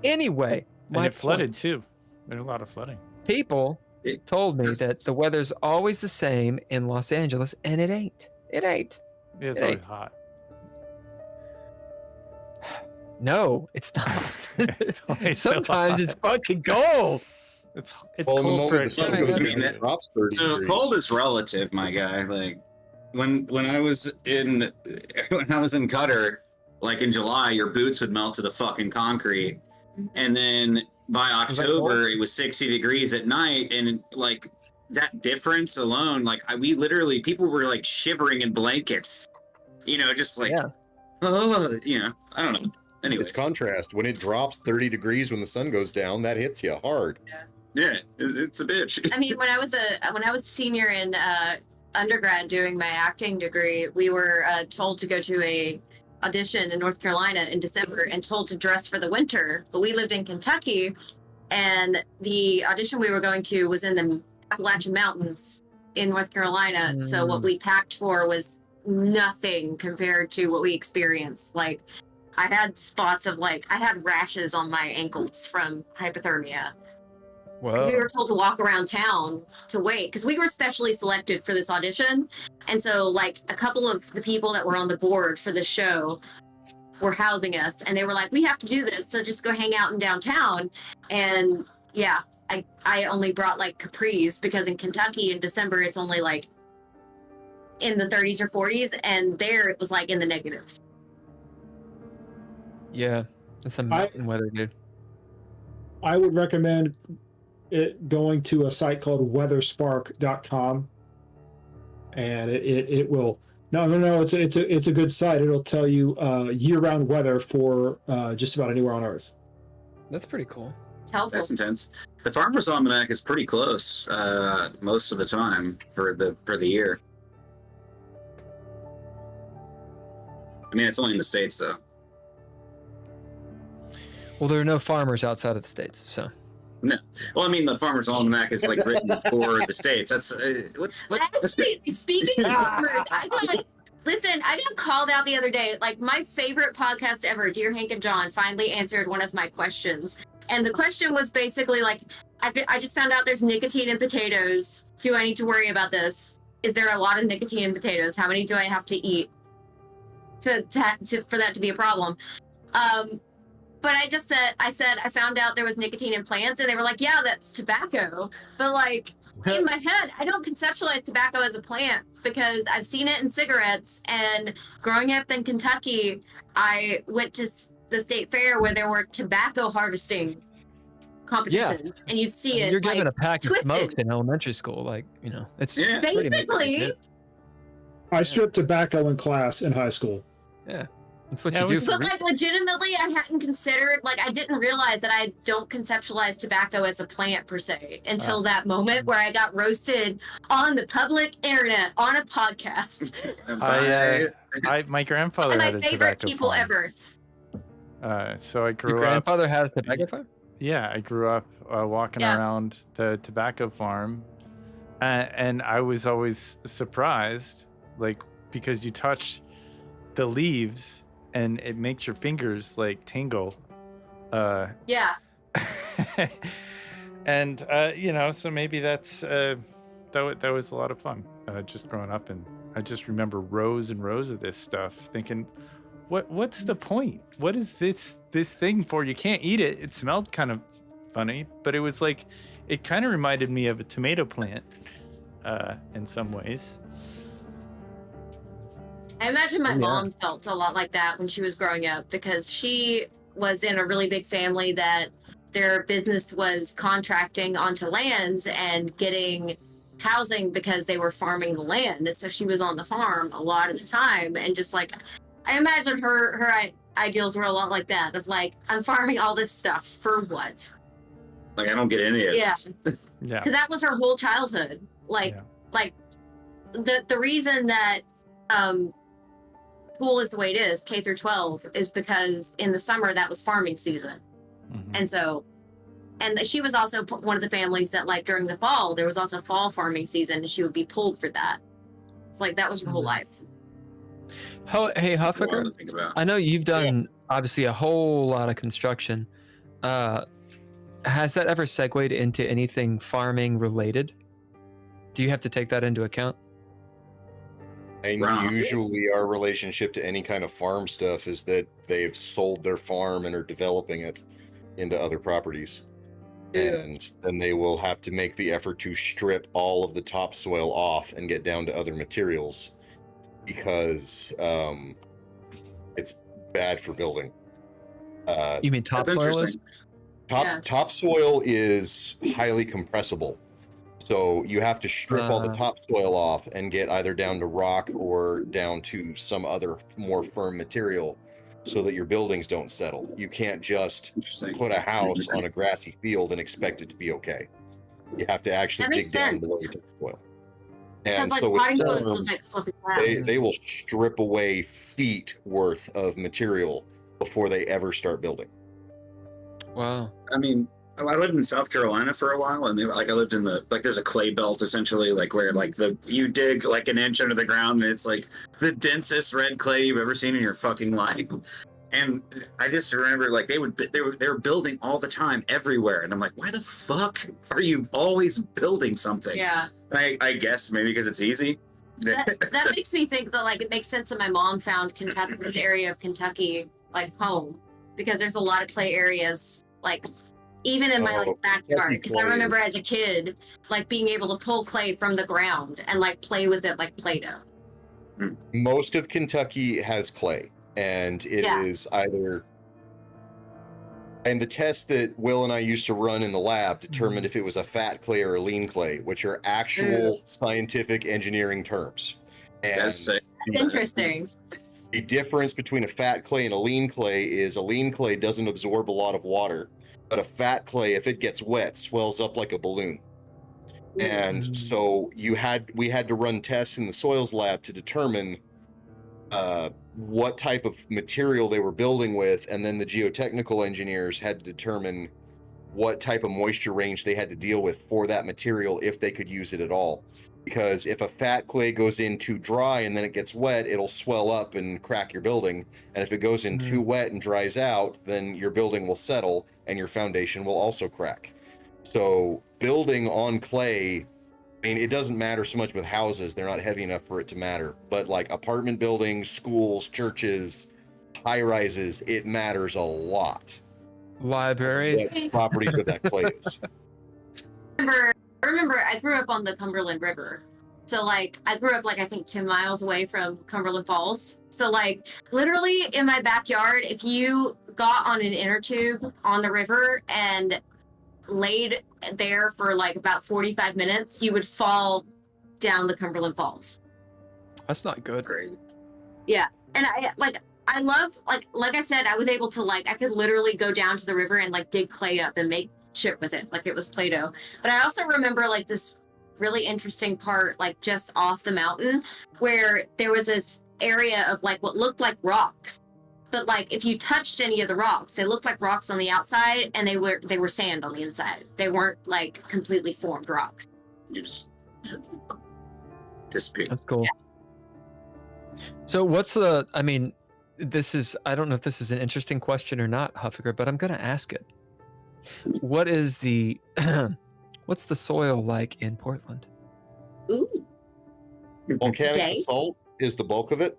Anyway, And my it flooded point, too. There's a lot of flooding. people It- told me this- that the weather's always the same in Los Angeles, and it ain't. It ain't. Yeah, it's It always ain't. hot. No, it's not. It's always so Sometimes hot. it's fucking cold. It's Well, in the cold for moment the sun Yeah, goes yeah. down, it drops 30 So degrees. cold is relative, my guy. Like when I was in Qatar, like in July, your boots would melt to the fucking concrete, and then by Was that cold? October it was 60 degrees at night, and like that difference alone, like we literally people were like shivering in blankets, just like Yeah. I don't know. Anyways, It's contrast. When it drops 30 degrees when the sun goes down, that hits you hard. yeah, it's a bitch. I mean, when I was a senior in undergrad doing my acting degree, we were told to go to a audition in North Carolina in December and told to dress for the winter. But we lived in Kentucky, and the audition we were going to was in the Appalachian Mountains in North Carolina. So what we packed for was nothing compared to what we experienced. Like, I had spots of I had rashes on my ankles from hypothermia. Whoa. We were told to walk around town to wait because we were specially selected for this audition. And so a couple of the people that were on the board for the show were housing us, and they were like, we have to do this, so just go hang out in downtown. And yeah, I only brought capris because in Kentucky in December it's only in the 30s or 40s, and there it was in the negatives. Yeah. That's some mountain weather, dude. I would recommend it going to a site called weatherspark.com, and it will it's a good site. It'll tell you year-round weather for just about anywhere on earth. That's pretty cool. It's helpful. That's intense. The Farmer's Almanac is pretty close most of the time for the year. I mean, it's only in the States, though. Well, there are no farmers outside of the States, so. Well, I mean, the Farmer's Almanac is written for the States. That's what? Actually, speaking of farmers, I got called out the other day. My favorite podcast ever, Dear Hank and John, finally answered one of my questions. And the question was basically I just found out there's nicotine in potatoes. Do I need to worry about this? Is there a lot of nicotine in potatoes? How many do I have to eat to for that to be a problem? But I said I found out there was nicotine in plants, and they were like, yeah, that's tobacco. But in my head, I don't conceptualize tobacco as a plant because I've seen it in cigarettes. And growing up in Kentucky, I went to the state fair where there were tobacco harvesting competitions, and you'd see it. You're given like, a pack of twisted. smokes in elementary school, like it's Yeah. pretty much Basically. it. I stripped tobacco in class in high school. Yeah, that's what Yeah, you it do was- for But like legitimately, I hadn't considered, like I didn't realize that I don't conceptualize tobacco as a plant per se until that moment where I got roasted on the public internet on a podcast. My grandfather And had my a favorite tobacco people farm. ever. So I Your grew up. grandfather had a tobacco farm? Yeah, I grew up walking Yeah. around the tobacco farm, and I was always surprised, like because you touch the leaves and it makes your fingers like tingle. Yeah. And so maybe that's that was a lot of fun just growing up, and I just remember rows and rows of this stuff thinking, what's the point? What is this thing for? You can't eat it. It smelled kind of funny, but it was like, it kind of reminded me of a tomato plant in some ways. I imagine my Yeah. mom felt a lot like that when she was growing up because she was in a really big family that their business was contracting onto lands and getting housing because they were farming the land. And so she was on the farm a lot of the time. And just like, I imagine her ideals were a lot like that of like, I'm farming all this stuff for what? Like I don't get any of Yeah. it. Yeah. Because that was her whole childhood. Like, Yeah. like the reason that school is the way it is, K through 12, is because in the summer that was farming season, Mhm. and so, and she was also one of the families that like during the fall there was also fall farming season, and she would be pulled for that. It's like that was her whole Mhm. life. Hey, Wild Huffaker, to think about. I know you've done obviously a whole lot of construction. Has that ever segued into anything farming related? Do you have to take that into account? And Wow. usually our relationship to any kind of farm stuff is that they've sold their farm and are developing it into other properties. And then they will have to make the effort to strip all of the topsoil off and get down to other materials because it's bad for building. You mean That's topsoil is? interesting. Yeah. Topsoil is highly compressible. So you have to strip all the topsoil off and get either down to rock or down to some other more firm material so that your buildings don't settle. You can't just Interesting. put a house on a grassy field and expect it to be okay. You have to actually That dig makes down below sense. your topsoil. Because And like so with potting soil farms, feels like fluffy ground. they will strip away feet worth of material before they ever start building. Wow. I mean, I lived in South Carolina for a while, and I lived in there's a clay belt essentially, like where like you dig like an inch under the ground, and it's like the densest red clay you've ever seen in your fucking life. And I just remember like they were building all the time everywhere, and I'm like, why the fuck are you always building something? Yeah. I guess maybe because it's easy. That makes me think that like it makes sense that my mom found Kentucky, this area of Kentucky, like home, because there's a lot of clay areas, like even in my like backyard. Because I remember as a kid, like being able to pull clay from the ground and like play with it like Play-Doh. Most of Kentucky has clay, and it is either. And the test that Will and I used to run in the lab determined if it was a fat clay or a lean clay, which are actual scientific engineering terms. And That's sick. That's interesting. the difference between a fat clay and a lean clay is a lean clay doesn't absorb a lot of water, but a fat clay, if it gets wet, swells up like a balloon. And so we had to run tests in the soils lab to determine what type of material they were building with, and then the geotechnical engineers had to determine what type of moisture range they had to deal with for that material if they could use it at all. Because if a fat clay goes in too dry and then it gets wet, it'll swell up and crack your building. And if it goes in too wet and dries out, then your building will settle and your foundation will also crack. So building on clay, I mean, it doesn't matter so much with houses. They're not heavy enough for it to matter. But like apartment buildings, schools, churches, high rises, it matters a lot. Libraries. What properties of that clay is. I remember I grew up on the Cumberland River. So like I grew up like I think 10 miles away from Cumberland Falls. So like literally in my backyard, if you got on an inner tube on the river and laid there for like about 45 minutes, you would fall down the Cumberland Falls. That's not good. Great. Yeah, and I love like I said, I was able to I could literally go down to the river and like dig clay up and make shit with it like it was Play-Doh. But I also remember like this really interesting part like just off the mountain where there was this area of like what looked like rocks, but like if you touched any of the rocks, they looked like rocks on the outside and they were sand on the inside. They weren't like completely formed rocks. You just disappear. That's cool. Yeah. So what's the? I mean, I don't know if this is an interesting question or not, Huffaker, but I'm gonna ask it. What is the what's the soil like in Portland? Ooh. Volcanic basalt is the bulk of it.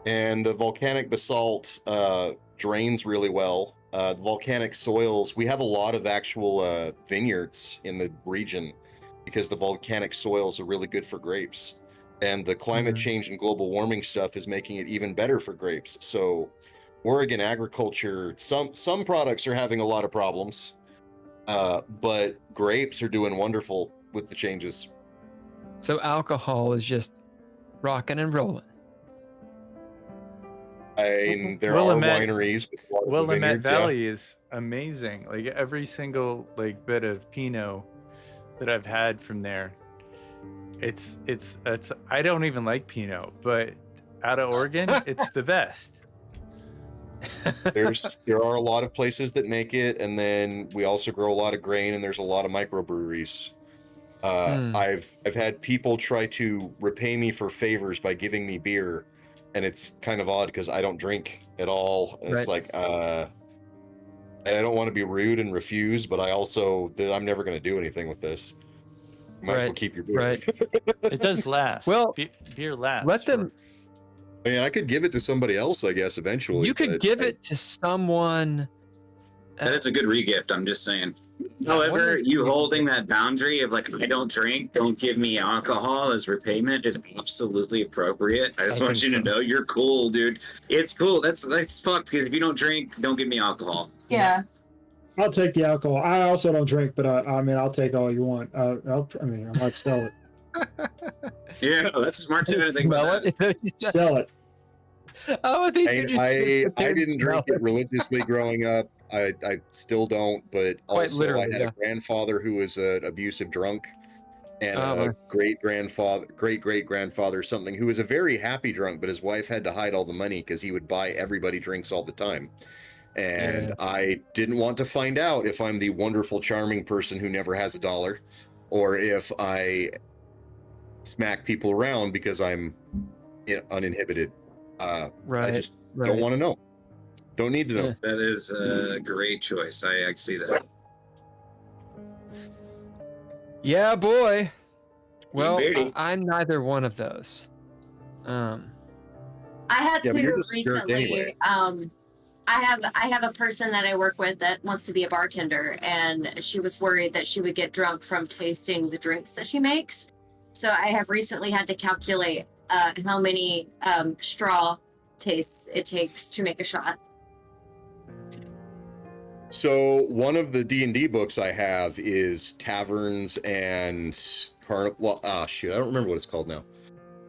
And the volcanic basalt drains really well. The volcanic soils, we have a lot of actual vineyards in the region because the volcanic soils are really good for grapes. And the climate change and global warming stuff is making it even better for grapes. So Oregon agriculture, some products are having a lot of problems, but grapes are doing wonderful with the changes. So alcohol is just rocking and rolling. There are wineries with Willamette vineyards, Valley is amazing. Like every single bit of Pinot that I've had from there, it's I don't even like Pinot, but out of Oregon, it's the best. There are a lot of places that make it, and then we also grow a lot of grain, and there's a lot of microbreweries. I've had people try to repay me for favors by giving me beer, and it's kind of odd because I don't drink at all. And it's like, I don't want to be rude and refuse, but I'm never going to do anything with this. You might as well keep your beer. Right. It does last. Well, beer lasts. let them. I mean, I could give it to somebody else, I guess, eventually. You could give it to someone. That's a good regift, I'm just saying. However, you holding that boundary of like, I don't drink, don't give me alcohol as repayment is absolutely appropriate. I just want you to know you're cool, dude. It's cool. That's fucked because if you don't drink, don't give me alcohol. Yeah. I'll take the alcohol. I also don't drink, but I mean, I'll take all you want. I might sell it. Yeah, that's smart too. I think about that. Sell it. Oh, I didn't drink it religiously growing up. I still don't, but also I had a grandfather who was an abusive drunk, and a great great grandfather something who was a very happy drunk, but his wife had to hide all the money because he would buy everybody drinks all the time. And I didn't want to find out if I'm the wonderful, charming person who never has a dollar, or if I smack people around because I'm uninhibited. I just don't want to know. Don't need to know. That is a great choice. I see that. Yeah, boy. Well, I'm neither one of those. I had to recently. Anyway. I have a person that I work with that wants to be a bartender, and she was worried that she would get drunk from tasting the drinks that she makes. So I have recently had to calculate how many straw tastes it takes to make a shot. So one of the D&D books I have is Taverns and Carnival. I don't remember what it's called now.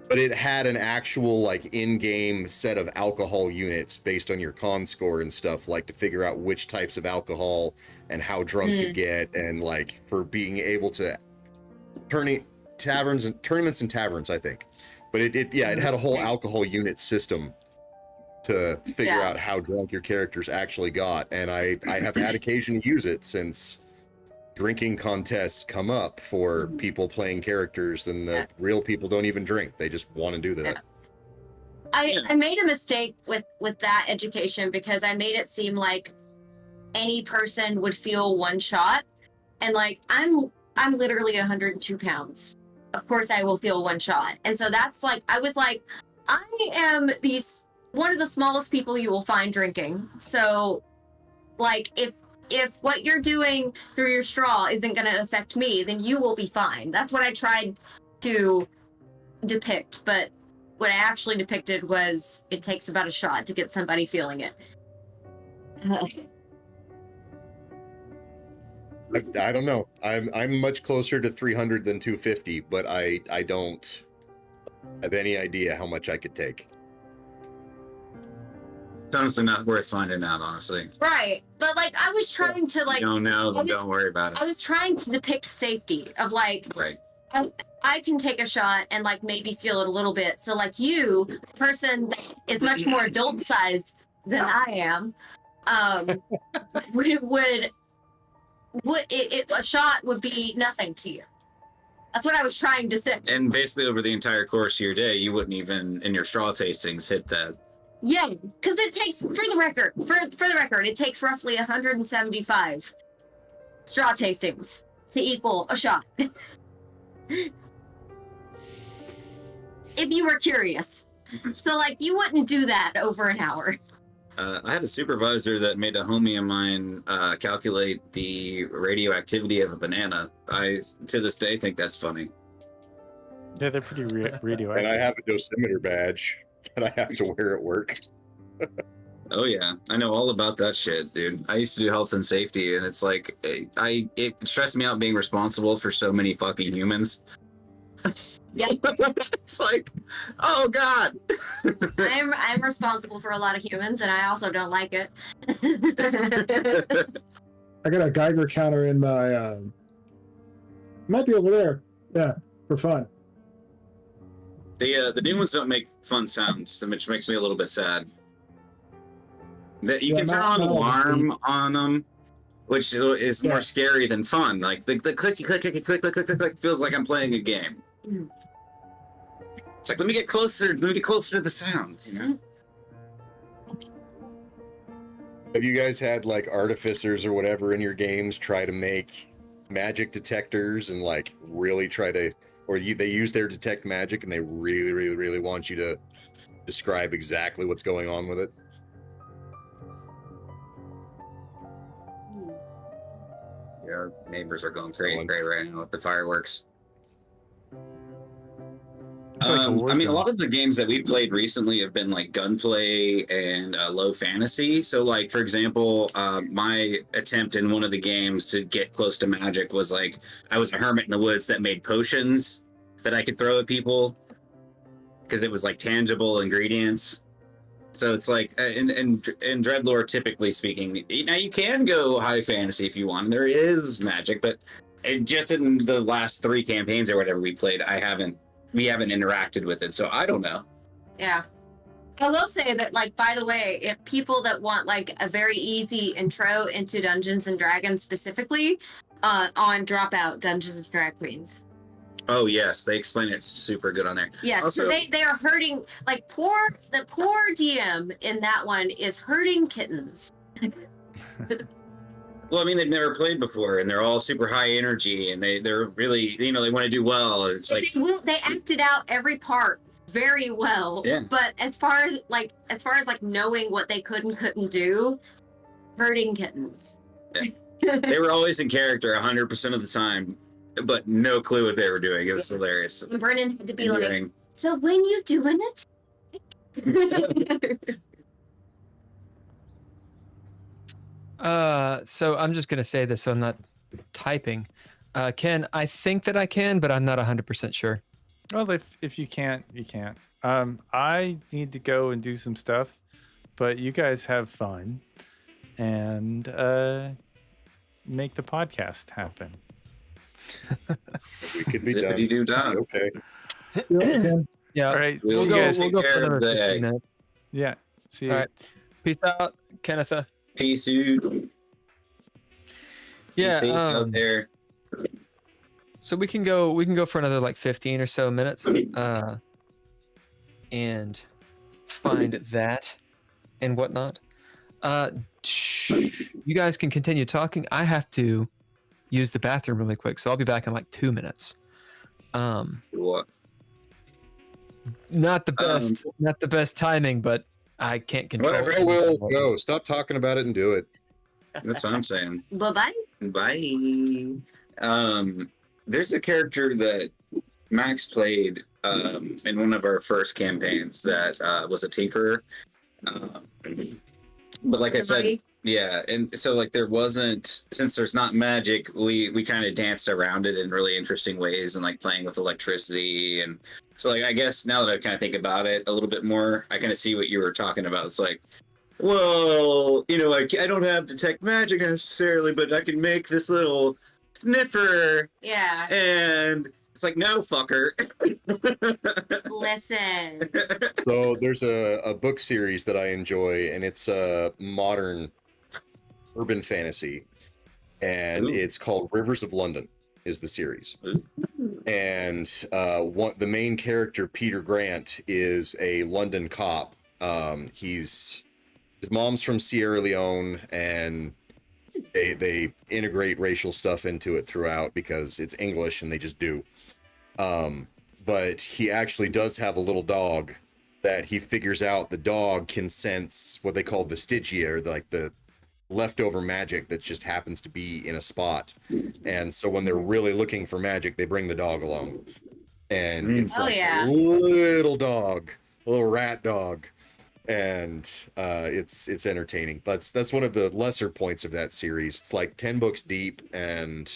But it had an actual in-game set of alcohol units based on your con score and stuff, to figure out which types of alcohol and how drunk you get, and for being able to tournaments and taverns, I think. But it had a whole alcohol unit system to figure out how drunk your characters actually got, and I have had occasion to use it since drinking contests come up for people playing characters, and the real people don't even drink. They just want to do that. I made a mistake with that education because I made it seem like any person would feel one shot, and I'm literally 102 pounds. Of course I will feel one shot. And so that's I was like, I am one of the smallest people you will find drinking. So if what you're doing through your straw isn't going to affect me, then you will be fine. That's what I tried to depict. But what I actually depicted was it takes about a shot to get somebody feeling it. I don't know. I'm much closer to 300 than 250, but I don't have any idea how much I could take. It's honestly not worth finding out, honestly. Right. But like I was trying to like You don't know, then don't worry about it. I was trying to depict safety of like Right. I can take a shot and like maybe feel it a little bit. So like you, a person that is much more adult sized than I am, would a shot would be nothing to you. That's what I was trying to say. And basically over the entire course of your day, you wouldn't even, in your straw tastings, hit that. Yeah, because it takes, for the record, it takes roughly 175 straw tastings to equal a shot. If you were curious. So, like, you wouldn't do that over an hour. I had a supervisor that made a homie of mine calculate the radioactivity of a banana. I, to this day, think that's funny. Yeah, they're pretty radioactive. And I have a dosimeter badge that I have to wear at work. Oh yeah, I know all about that shit, dude. I used to do health and safety, and it's like it stressed me out being responsible for so many fucking humans. Yeah. It's like, oh god. I'm responsible for a lot of humans, and I also don't like it. I got a Geiger counter in my. Might be over there. Yeah, for fun. The new ones don't make fun sounds, which makes me a little bit sad. That you Yeah, can turn not on all of alarm on them, which is more scary than fun. Like the clicky click click click click click click feels like I'm playing a game. Mm. It's like let me get closer to the sound, you know? Have you guys had like artificers or whatever in your games try to make magic detectors and like really try to, or they use their detect magic and they really want you to describe exactly what's going on with it? Yeah, our neighbors are going crazy right now with the fireworks. It's like a war I mean, a zone. lot of the games that we played recently have been like gunplay and low fantasy. So, like for example, my attempt in one of the games to get close to magic was like I was a hermit in the woods that made potions that I could throw at people because it was like tangible ingredients. So it's like in Dreadlore, typically speaking, now you can go high fantasy if you want. There is magic, but just in the last 3 campaigns or whatever we played, we haven't interacted with it, so I don't know. Yeah. I will say that, like, by the way, if people that want like a very easy intro into Dungeons and Dragons specifically, on Dropout Dungeons and Drag Queens. Oh yes, they explain it super good on there. Yes, Also- so they are hurting, like the poor DM in that one is hurting kittens. Well, I mean, they've never played before, and they're all super high energy, and they're really, they want to do well. And it's like They acted out every part very well. Yeah. But as far as knowing what they could and couldn't do, hurting kittens. they were always in character 100% of the time, but no clue what they were doing. It was hilarious. Brennan had to be Endearing. like, so when you doing it? So I'm just gonna say this so I'm not typing. Ken, I think that I can, but I'm not 100% sure. Well, if you can't, you can't. I need to go and do some stuff, but you guys have fun and make the podcast happen. We could be done. Zippity-doo-dah. Okay. Yeah. All right. We'll see you go- guys. we'll We'll go Take for care of another the 15 egg. minutes. Yeah. See you. All right. Peace out, Kenneth. Peace out. Yeah. Peace out there. So we can go for another like 15 or so minutes, and find that and whatnot. You guys can continue talking. I have to use the bathroom really quick, so I'll be back in like 2 minutes. What? Not the best timing, but I can't control Whatever. it. I will go. Stop talking about it and do it. That's what I'm saying. Bye-bye. Bye. There's a character that Max played in one of our first campaigns that was a tinkerer. But like I said, Yeah, and so like there wasn't, since there's not magic, we kind of danced around it in really interesting ways and like playing with electricity. And so like I guess now that I kind of think about it a little bit more, I kind of see what you were talking about. It's like, well, you know, like I don't have detect magic necessarily, but I can make this little sniffer. Yeah. And it's like, no, fucker. Listen. So there's a book series that I enjoy, and it's a modern urban fantasy, and it's called Rivers of London is the series. And the main character, Peter Grant, is a London cop. His mom's from Sierra Leone, and they integrate racial stuff into it throughout because it's English and they just do. But he actually does have a little dog that he figures out the dog can sense what they call vestigia, or like the leftover magic that just happens to be in a spot. And so when they're really looking for magic, they bring the dog along. And it's like a little dog, a little rat dog. And it's entertaining. But that's one of the lesser points of that series. It's like 10 books deep, and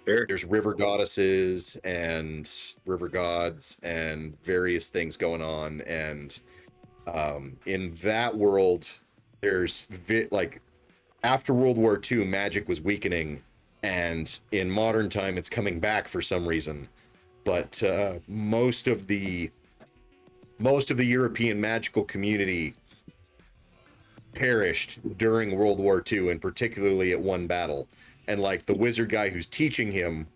there's river goddesses and river gods and various things going on. And in that world, there's like after World War II, magic was weakening, and in modern time, it's coming back for some reason. But most of the European magical community perished during World War II, and particularly at one battle. And like the wizard guy who's teaching him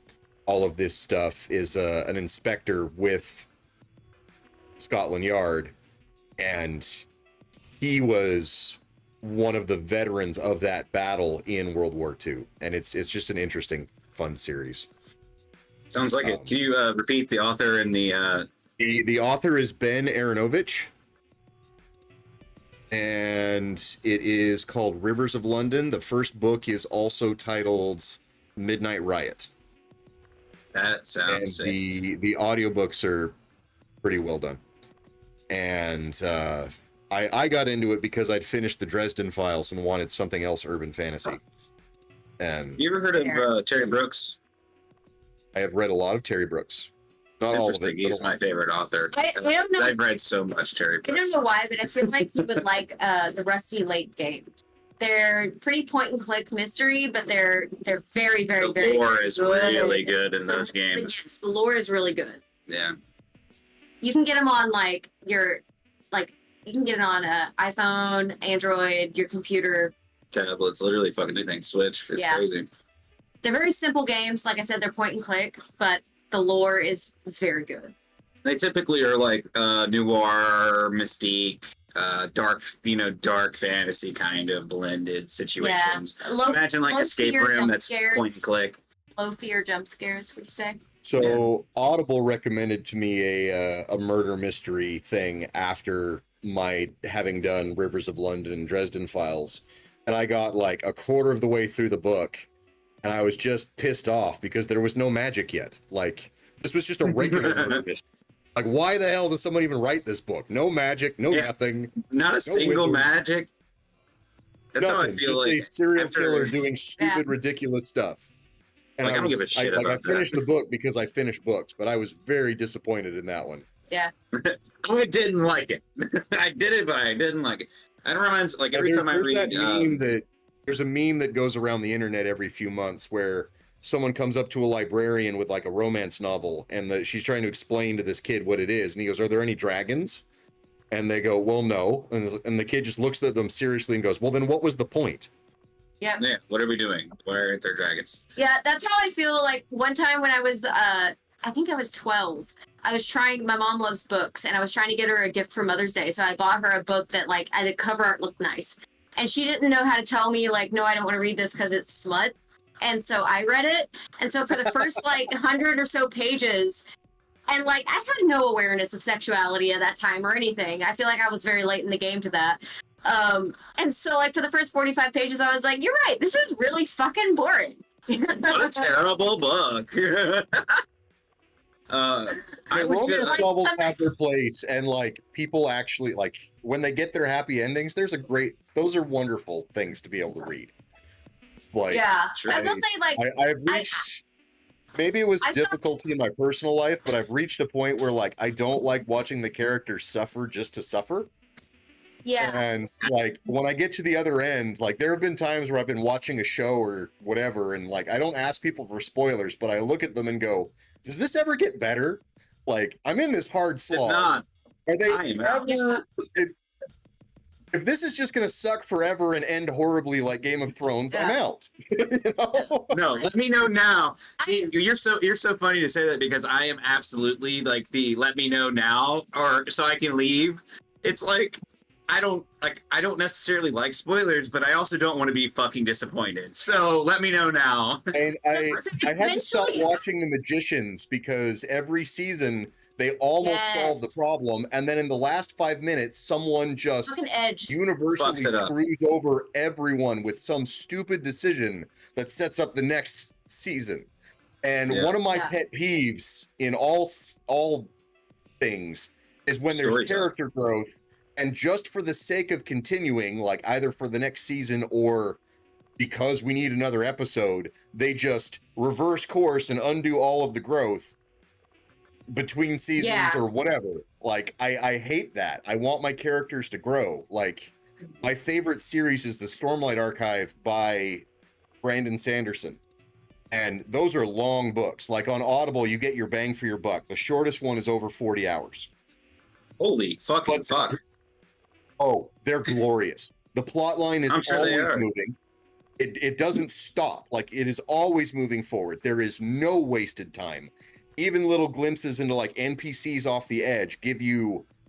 all of this stuff is an inspector with Scotland Yard, and he was one of the veterans of that battle in World War II. And it's just an interesting, fun series. Sounds like it. Can you repeat the author and the author is Ben Aronovich, and it is called Rivers of London. The first book is also titled Midnight Riot. That sounds sick. The audiobooks are pretty well done. And I got into it because I'd finished the Dresden Files and wanted something else urban fantasy. And you ever heard of Terry Brooks? I have read a lot of Terry Brooks. Not all of it. He's my favorite author. I don't know. I've read so much Terry Brooks. I don't know why, but I feel like you would like the Rusty Lake games. They're pretty point and click mystery, but they're very, very, the very lore very is good. really good in those games. Yes, the lore is really good. Yeah. You can get them on you can get it on iPhone, Android, your computer. Tablets, literally fucking anything. Switch. It's crazy. They're very simple games. Like I said, they're point and click, but the lore is very good. They typically are like noir, mystique, dark fantasy kind of blended situations. Yeah. Imagine like Escape Room that's point and click. Low fear jump scares, would you say? So Audible recommended to me a murder mystery thing after my having done Rivers of London and Dresden Files, and I got like a quarter of the way through the book, and I was just pissed off because there was no magic yet. Like, this was just a regular murder mystery. Like, why the hell does someone even write this book? No magic, nothing. Not a single magic. That's nothing, how I feel just like a serial killer doing stupid, ridiculous stuff. And I don't give a shit about I finished the book because I finished books, but I was very disappointed in that one. Yeah. I didn't like it. I did it, but I didn't like it. It reminds like every time I read there's a meme that goes around the internet every few months where someone comes up to a librarian with like a romance novel, and she's trying to explain to this kid what it is, and he goes, "Are there any dragons?" And they go, "Well, no." And the kid just looks at them seriously and goes, "Well, then what was the point?" Yeah. Yeah. What are we doing? Why aren't there dragons? Yeah, that's how I feel. Like one time when I was, I think I was 12. My mom loves books, and I was trying to get her a gift for Mother's Day. So I bought her a book that like the cover art looked nice. And she didn't know how to tell me like, no, I don't want to read this because it's smut. And so I read it. And so for the first like 100 or so pages, and like I had no awareness of sexuality at that time or anything. I feel like I was very late in the game to that. And so like for the first 45 pages, I was like, you're right, this is really fucking boring. What a terrible book. I was romance good. novels have their place, and like people actually like when they get their happy endings. Those are wonderful things to be able to read. Like, Yeah, Sure. I will say like I've reached. Maybe it was I stopped- difficulty in my personal life, but I've reached a point where like I don't like watching the characters suffer just to suffer. yeah. And like when I get to the other end, like there have been times where I've been watching a show or whatever, and like I don't ask people for spoilers, but I look at them and go, "Does this ever get better?" Like I'm in this hard It's slog. not. Are they I am out. ever? If this is just gonna suck forever and end horribly like Game of Thrones, I'm Yeah. out. You know? No, let me know now. See, you're so funny to say that because I am absolutely like the let me know now or so I can leave. It's like I don't necessarily like spoilers, but I also don't want to be fucking disappointed. So let me know now. And So I had to stop eventually- watching The Magicians because every season they almost Yes. solve the problem, and then in the last 5 minutes, someone just Fucking Edge. universally Fucks it up. screws over everyone with some stupid decision that sets up the next season. And Yeah. one of my Yeah. pet peeves in all things is when there's Storytelling. character growth, and just for the sake of continuing, like either for the next season or because we need another episode, they just reverse course and undo all of the growth between seasons Yeah. or whatever. Like I hate that. I want my characters to grow. Like my favorite series is the Stormlight Archive by Brandon Sanderson. And those are long books. Like on Audible, you get your bang for your buck. The shortest one is over 40 hours. Holy fucking But- fuck. Oh, they're glorious. The plot line is I'm sure they always are. moving. It doesn't stop. Like it is always moving forward. There is no wasted time. Even little glimpses into like NPCs off the edge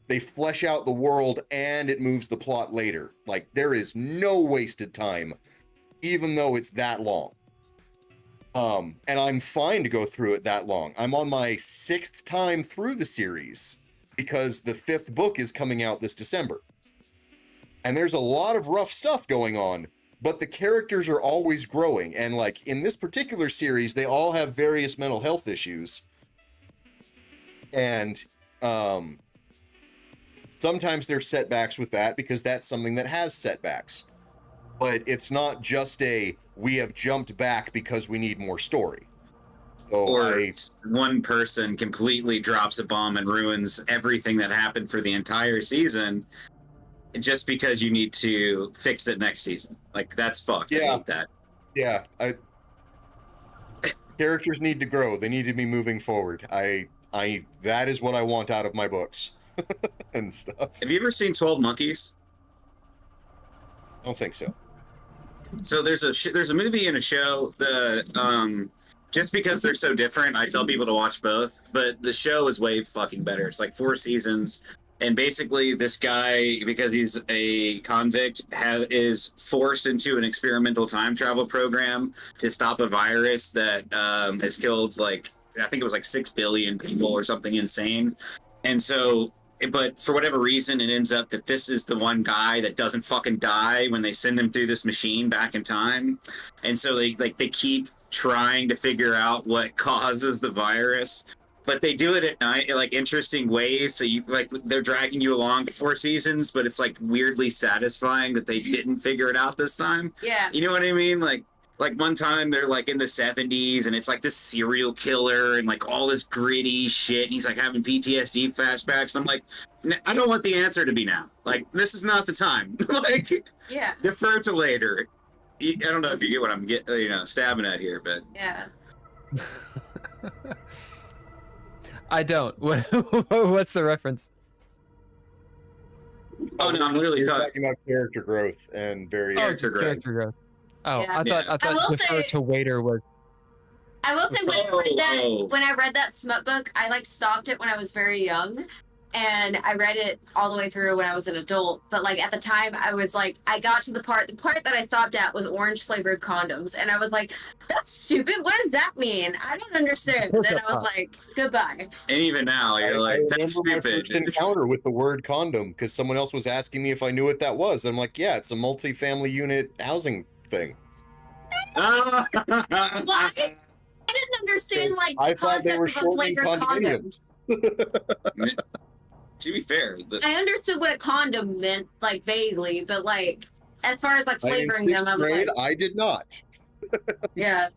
they flesh out the world and it moves the plot later. Like there is no wasted time, even though it's that long. And I'm fine to go through it that long. I'm on my 6th time through the series because the 5th book is coming out this December. And there's a lot of rough stuff going on, but the characters are always growing. And like in this particular series, they all have various mental health issues. And sometimes there's setbacks with that because that's something that has setbacks. But it's not just we have jumped back because we need more story. So Or one person completely drops a bomb and ruins everything that happened for the entire season just because you need to fix it next season. Like that's fucked. I Yeah. hate that. yeah, characters need to grow. They need to be moving forward. That is what I want out of my books and stuff. Have you ever seen 12 Monkeys? I don't think so. So there's a movie and a show. Just because they're so different, I tell people to watch both. But the show is way fucking better. It's like 4 seasons, and basically this guy, because he's a convict, is forced into an experimental time travel program to stop a virus that has killed like I think it was like 6 billion people or something insane. And so, but for whatever reason, it ends up that this is the one guy that doesn't fucking die when they send him through this machine back in time. And so they keep trying to figure out what causes the virus, but they do it at night in like interesting ways. So you like they're dragging you along for 4 seasons, but it's like weirdly satisfying that they didn't figure it out this time. Yeah. You know what I mean? Like one time they're like in the 70s and it's like this serial killer and like all this gritty shit. And he's like having PTSD flashbacks. And I'm like, I don't want the answer to be now. Like, this is not the time. Like, Yeah. defer to later. I don't know if you get what I'm stabbing at here, but Yeah. I don't. What's the reference? oh no, I'm literally You're talking. talking about character growth and various. Character growth. Character growth. Oh, Yeah. I thought I will defer say- to waiter was. I will say Oh. when I read that smut book, I like stopped it when I was very young, and I read it all the way through when I was an adult. But like at the time, I was like, I got to the part that I stopped at was orange flavored condoms, and I was like, that's stupid. What does that mean? I don't understand. And then I was like, goodbye. And even now, I you're like, that's remember my first stupid. encounter with the word condom because someone else was asking me if I knew what that was. I'm like, yeah, it's a multi-family unit housing thing. Well, I didn't understand understand because like I the thought they were concept of shortening flavored condominiums. condoms. To be fair, I understood what a condom meant, like vaguely, but like as far as like In flavoring them, sixth I was grade, like, I did not. yeah.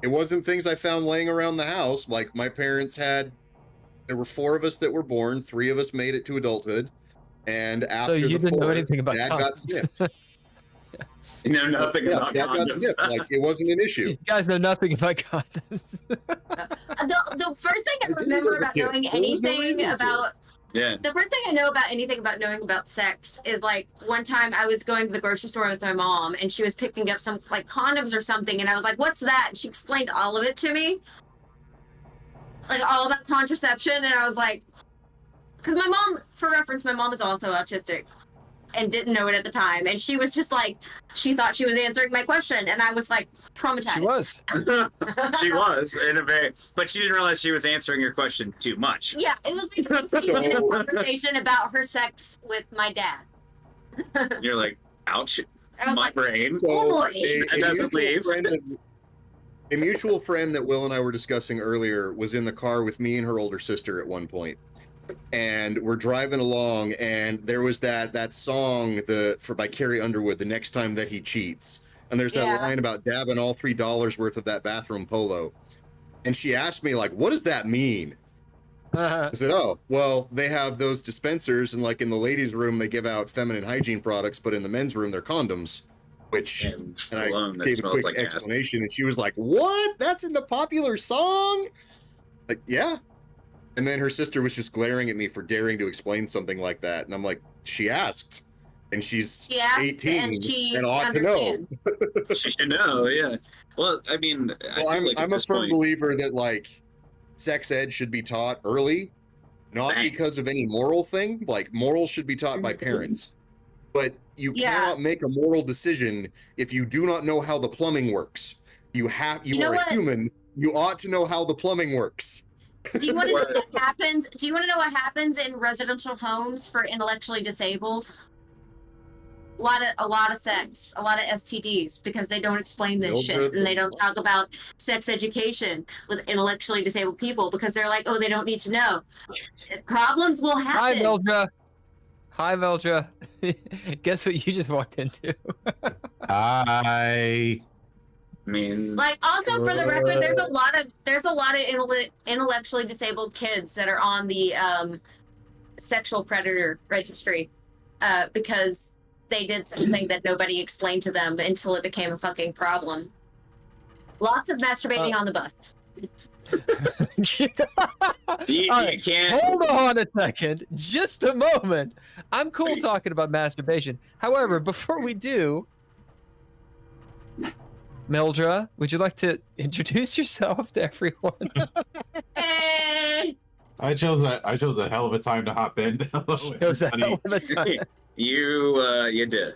It wasn't things I found laying around the house. Like my parents had, there were 4 of us that were born, 3 of us made it to adulthood, and after So you the didn't know 4th, anything about Dad got snipped. condoms. you know nothing Yeah, about Dad got condoms. snipped. Like it wasn't an issue. You guys know nothing about condoms. The first thing I I didn't remember as a about kid. knowing There was no anything reason to. about Yeah. the first thing I know about anything about knowing about sex is like one time I was going to the grocery store with my mom and she was picking up some like condoms or something and I was like, "What's that?" And she explained all of it to me, like all about contraception, and I was like, because my mom, for reference, my mom is also autistic and didn't know it at the time, and she was just like, she thought she was answering my question, and I was like traumatized. She was. She was in a very, but she didn't realize she was answering your question too much. Yeah, it was like a 15-minute conversation about her sex with my dad. You're like, ouch, I was my like, brain. So boy. That doesn't leave. A mutual friend that Will and I were discussing earlier was in the car with me and her older sister at one point. And we're driving along, and there was that song by Carrie Underwood, "The Next Time That He Cheats," and there's that Yeah. line about dabbing all $3 worth of that bathroom polo. And she asked me, like, "What does that mean?" I said, "Oh, well, they have those dispensers, and like in the ladies' room, they give out feminine hygiene products, but in the men's room, they're condoms." Which, And and I cologne that gave a smells quick like ass. explanation, and she was like, "What? That's in the popular song?" Like, yeah. And then her sister was just glaring at me for daring to explain something like that. And I'm like, she asked. And she's She asked 18 and she and ought to know. understands. She should know, yeah. Well, I mean, I Well, feel like at I'm a this firm point, believer that, like, sex ed should be taught early, not Bang. because of any moral thing. Like, morals should be taught by parents. But you Yeah. cannot make a moral decision if you do not know how the plumbing works. You know are what? a human. You ought to know how the plumbing works. Do you want to know what happens? Do you want to know what happens in residential homes for intellectually disabled? A lot of sex, a lot of STDs, because they don't explain this shit and they don't talk about sex education with intellectually disabled people because they're like, oh, they don't need to know. Problems will Hi, happen. Meldra. Hi, Meldra. Guess what you just walked into? Hi. I mean, Like, also for the record, there's a lot of intellectually disabled kids that are on the sexual predator registry because they did something that nobody explained to them until it became a fucking problem. Lots of masturbating on the bus. you All right, can't. hold on a second. Just a moment. I'm cool talking about masturbation. However, before we do, Meldra, would you like to introduce yourself to everyone? Hey! I chose a hell of a time to hop in. Hello, It was a everybody. hell of a time. You did.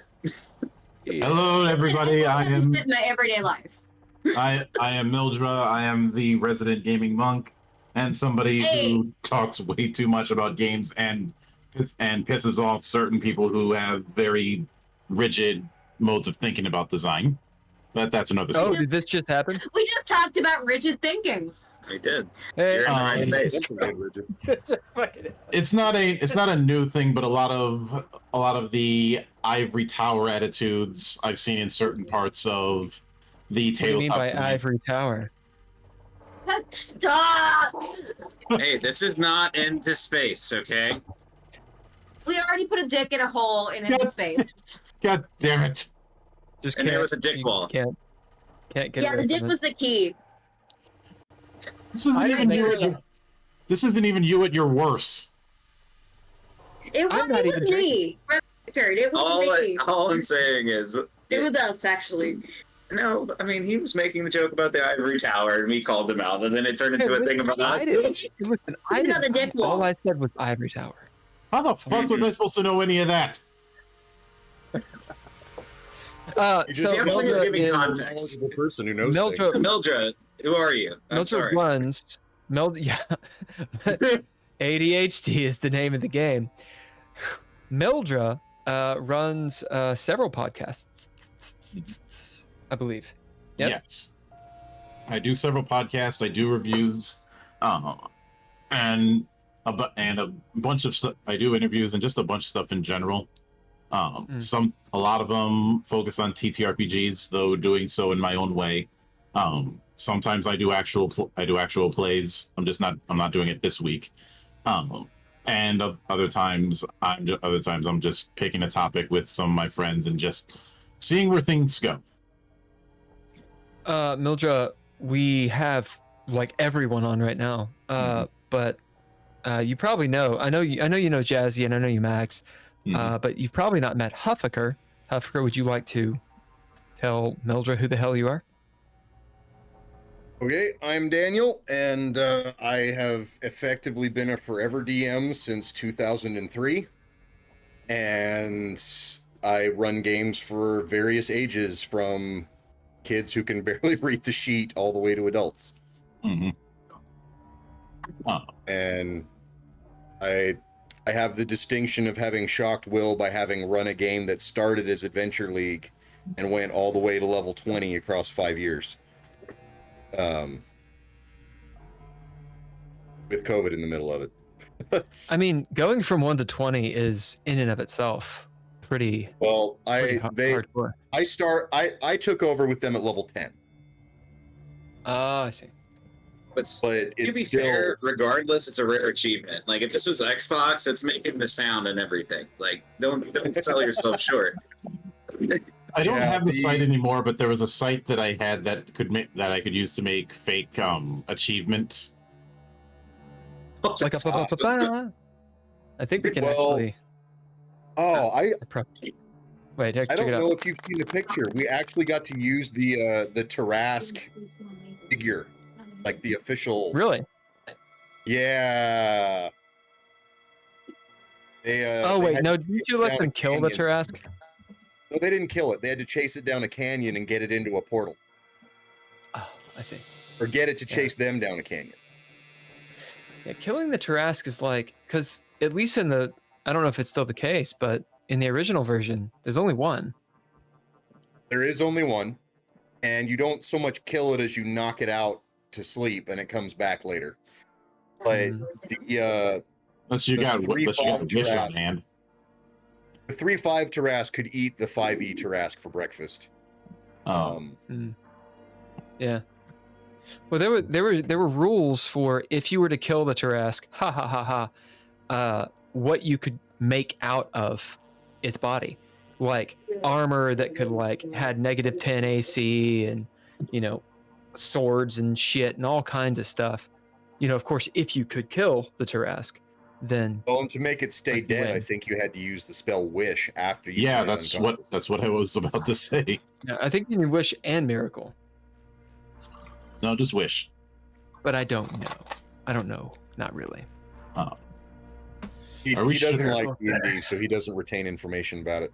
Hello, everybody. I am in my everyday life. I am Mildra. I am the resident gaming monk and somebody Hey. who talks way too much about games and pisses off certain people who have very rigid modes of thinking about design. But that's another Oh, story. did this just happen? We just talked about rigid thinking. I did. Hey, You're in the right space. It's not a new thing, but a lot of the ivory tower attitudes I've seen in certain parts of the what do you mean tabletop. by design. ivory tower? Stop! Hey, this is not into space, okay? We already put a dick in a hole in his face. God damn it! Just And there was a dick you ball. Can't get Yeah, away the dick from it. was the key. This isn't I even didn't you make at your. This isn't even you at your worst. It I'm not was even me. Record. It was me. All I'm saying is, It was us, actually. no, I mean, he was making the joke about the ivory tower, and we called him out, and then it turned into Hey, a thing listen, about I us. didn't. Listen, I Even on didn't. the dick All wall. I said was ivory tower. How the fuck was I supposed to know any of that? So just have to Mildra give me is context. Knowledgeable person who knows Mildra- things. Mildra, who are you? I'm Mildra sorry. runs. Yeah. ADHD is the name of the game. Mildra runs several podcasts, I believe. Yep. Yes. I do several podcasts. I do reviews, and a bunch of stuff. I do interviews and just a bunch of stuff in general. A lot of them focus on TTRPGs, though doing so in my own way. Sometimes I do actual plays. I'm not doing it this week. And other times I'm just picking a topic with some of my friends and just seeing where things go. Mildra, we have like everyone on right now. But you probably know. I know you know Jazzi, and I know you, Max. But you've probably not met Huffaker. Huffaker, would you like to tell Mildra who the hell you are? Okay, I'm Daniel, and I have effectively been a forever DM since 2003. And I run games for various ages, from kids who can barely read the sheet all the way to adults. And I have the distinction of having shocked Will by having run a game that started as Adventure League and went all the way to level 20 across 5 years. With COVID in the middle of it. I mean, going from 1 to 20 is in and of itself pretty. Well, hardcore. I took over with them at level 10. I see. But to be fair, regardless, it's a rare achievement. Like, if this was Xbox, it's making the sound and everything. Like, don't sell yourself short. I don't have the site anymore, but there was a site that I had that I could use to make fake achievements. Like awesome. I think we can actually. Wait, I don't know if you've seen the picture. We actually got to use the Tarask figure, like the official. Really? Yeah. Didn't you let them kill the Tarask? No, they didn't kill it. They had to chase it down a canyon and get it into a portal. Oh, I see. Or get it to chase them down a canyon. Yeah, killing the Tarask is like, because at least I don't know if it's still the case, but in the original version, there's only one. There is only one, and you don't so much kill it as you knock it out to sleep, and it comes back later. But unless you got vision on hand. The 3-5 Tarask could eat the 5e Tarask for breakfast. Yeah. Well, there were rules for if you were to kill the Tarask, what you could make out of its body, like armor that could had negative 10 AC and swords and shit and all kinds of stuff. Of course, if you could kill the Tarask, then and to make it stay dead, I think you had to use the spell Wish after you. Yeah, that's what I was about to say. Yeah, I think you need Wish and Miracle. No, just Wish. But I don't know. Not really. He doesn't like D&D, so he doesn't retain information about it.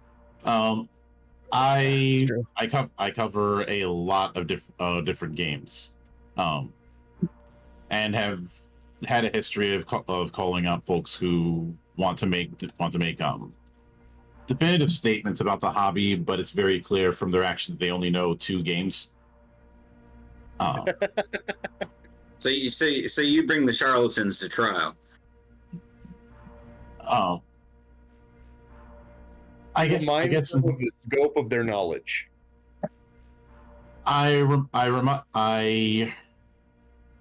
I cover a lot of different games, and have had a history of calling out folks who want to make definitive statements about the hobby, but it's very clear from their actions they only know 2 games. So you bring the charlatans to trial. I guess some of the scope of their knowledge. I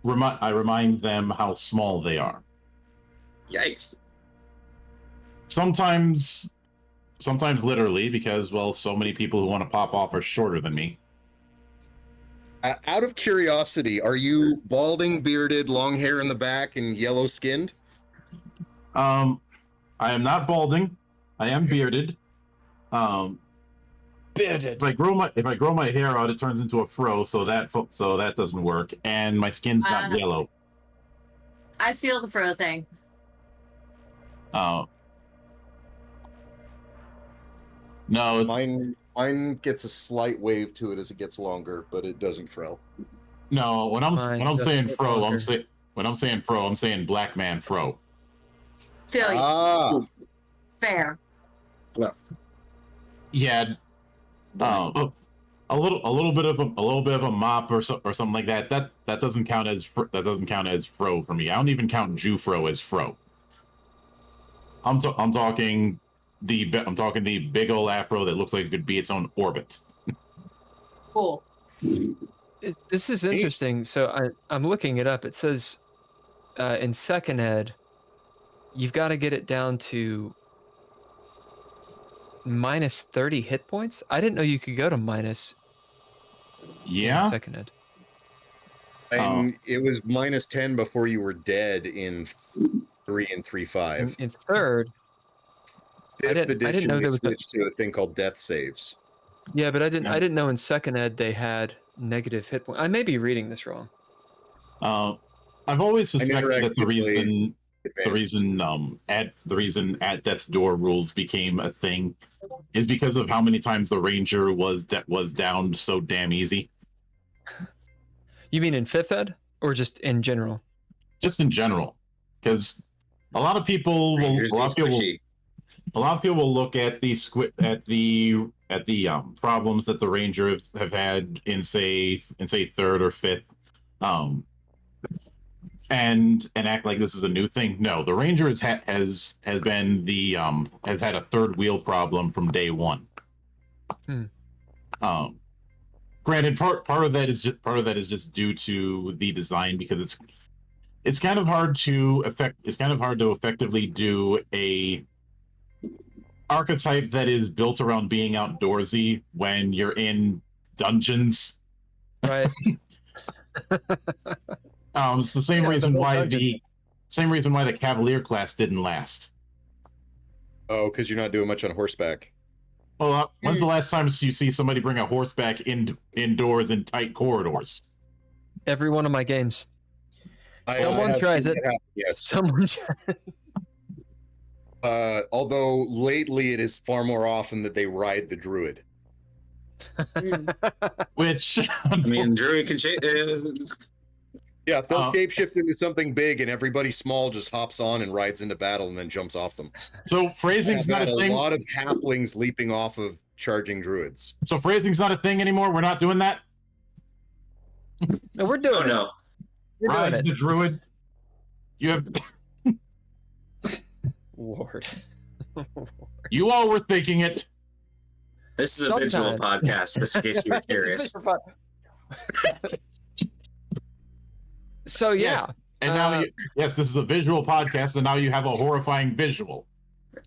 remind them how small they are. Yikes. Sometimes literally, because so many people who want to pop off are shorter than me. Out of curiosity, are you balding, bearded, long hair in the back, and yellow skinned? I am not balding. I am bearded. Bearded. If I grow my hair out, it turns into a fro, so that doesn't work. And my skin's not yellow. I feel the fro thing. No, mine gets a slight wave to it as it gets longer, but it doesn't fro. No, when I'm saying fro, I'm saying black man fro. Feel you. Fair. Fluff. Yeah. a little bit of a mop or something like that. That doesn't count as fro for me. I don't even count Jufro as fro. I'm talking the big old afro that looks like it could be its own orbit. Cool. This is interesting. So I'm looking it up. It says in second ed, you've got to get it down to minus 30 hit points. I didn't know you could go to minus. Yeah. Second ed. And it was minus 10 before you were dead in 3 and 3.5. In third, I didn't know there was switched to a thing called death saves. Yeah, but I didn't know in second ed they had negative hit points. I may be reading this wrong. I've always suspected that the reason at death's door rules became a thing is because of how many times the ranger was downed so damn easy. You mean in fifth ed or just in general? Just in general, because a lot of people will look at the problems that the Rangers have had in say third or fifth, and act like this is a new thing. No, the Rangers has had a third wheel problem from day one. Granted, part of that is just due to the design, because it's kind of hard to effectively do a archetype that is built around being outdoorsy when you're in dungeons. Right. It's the same reason why the Cavalier class didn't last. Oh, because you're not doing much on horseback. Well, when's the last time you see somebody bring a horseback indoors in tight corridors? Every one of my games. Someone tries it. Yes. Someone tries it. Although lately it is far more often that they ride the druid. Which, I mean, druid can yeah, they'll shapeshift into something big, and everybody small just hops on and rides into battle and then jumps off them. So phrasing's not a thing. A lot of halflings leaping off of charging druids. So phrasing's not a thing anymore. We're not doing that. No, we're doing it. No. We're doing Ride it. the druid. You have. Lord. You all were thinking it. This is a visual podcast, just in case you were curious. So yeah. Yes. And now this is a visual podcast, and now you have a horrifying visual.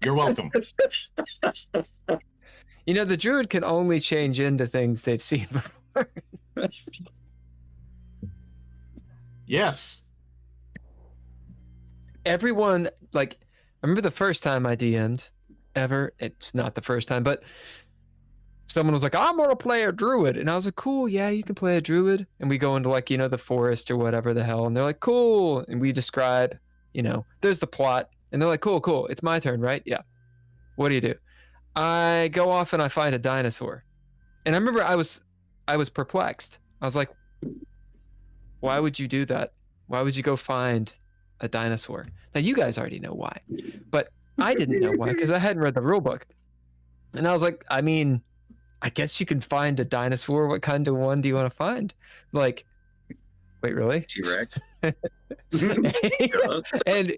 You're welcome. You know, the druid can only change into things they've seen before. Yes. Everyone, like, I remember the first time I DM'd ever. It's not the first time, but someone was like, I'm going to play a druid. And I was like, cool, yeah, you can play a druid. And we go into, like, the forest or whatever the hell. And they're like, cool. And we describe, there's the plot. And they're like, cool. It's my turn, right? Yeah. What do you do? I go off and I find a dinosaur. And I remember I was perplexed. I was like, why would you do that? Why would you go find a dinosaur? Now, you guys already know why. But I didn't know why, because I hadn't read the rule book. And I was like, I mean, I guess you can find a dinosaur. What kind of one do you want to find? Like, wait, really? T-Rex. And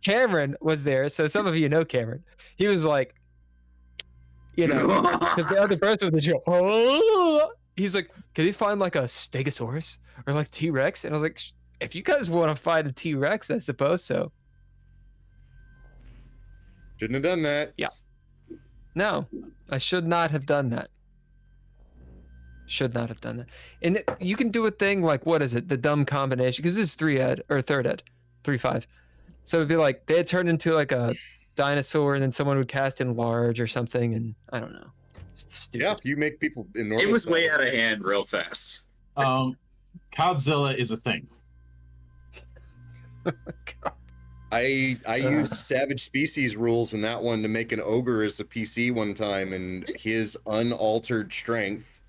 Cameron was there. So some of you know Cameron. He was like, because the other person was like, oh, he's like, can you find like a Stegosaurus or like T-Rex? And I was like, if you guys want to find a T-Rex, I suppose so. Shouldn't have done that. Yeah. No, I should not have done that. Should not have done that. And you can do a thing like, what is it? The dumb combination. Because this is 3 ed or 3rd ed, 3.5. So it'd be like they had turned into like a dinosaur, and then someone would cast enlarge or something, and I don't know. It's stupid. Yeah, you make people enormous. It was way out of hand real fast. Godzilla is a thing. I used Savage Species rules in that one to make an ogre as a PC one time, and his unaltered strength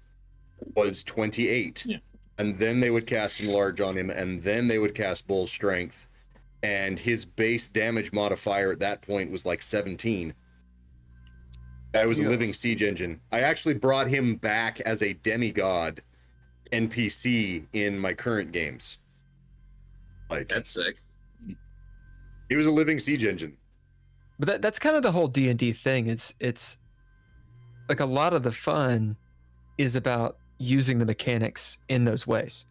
was 28. Yeah. And then they would cast enlarge on him, and then they would cast bull strength, and his base damage modifier at that point was like 17. That was a living siege engine. I actually brought him back as a demigod NPC in my current games. Like, That's sick. he was a living siege engine. But that's kind of the whole D&D thing. It's like a lot of the fun is about using the mechanics in those ways.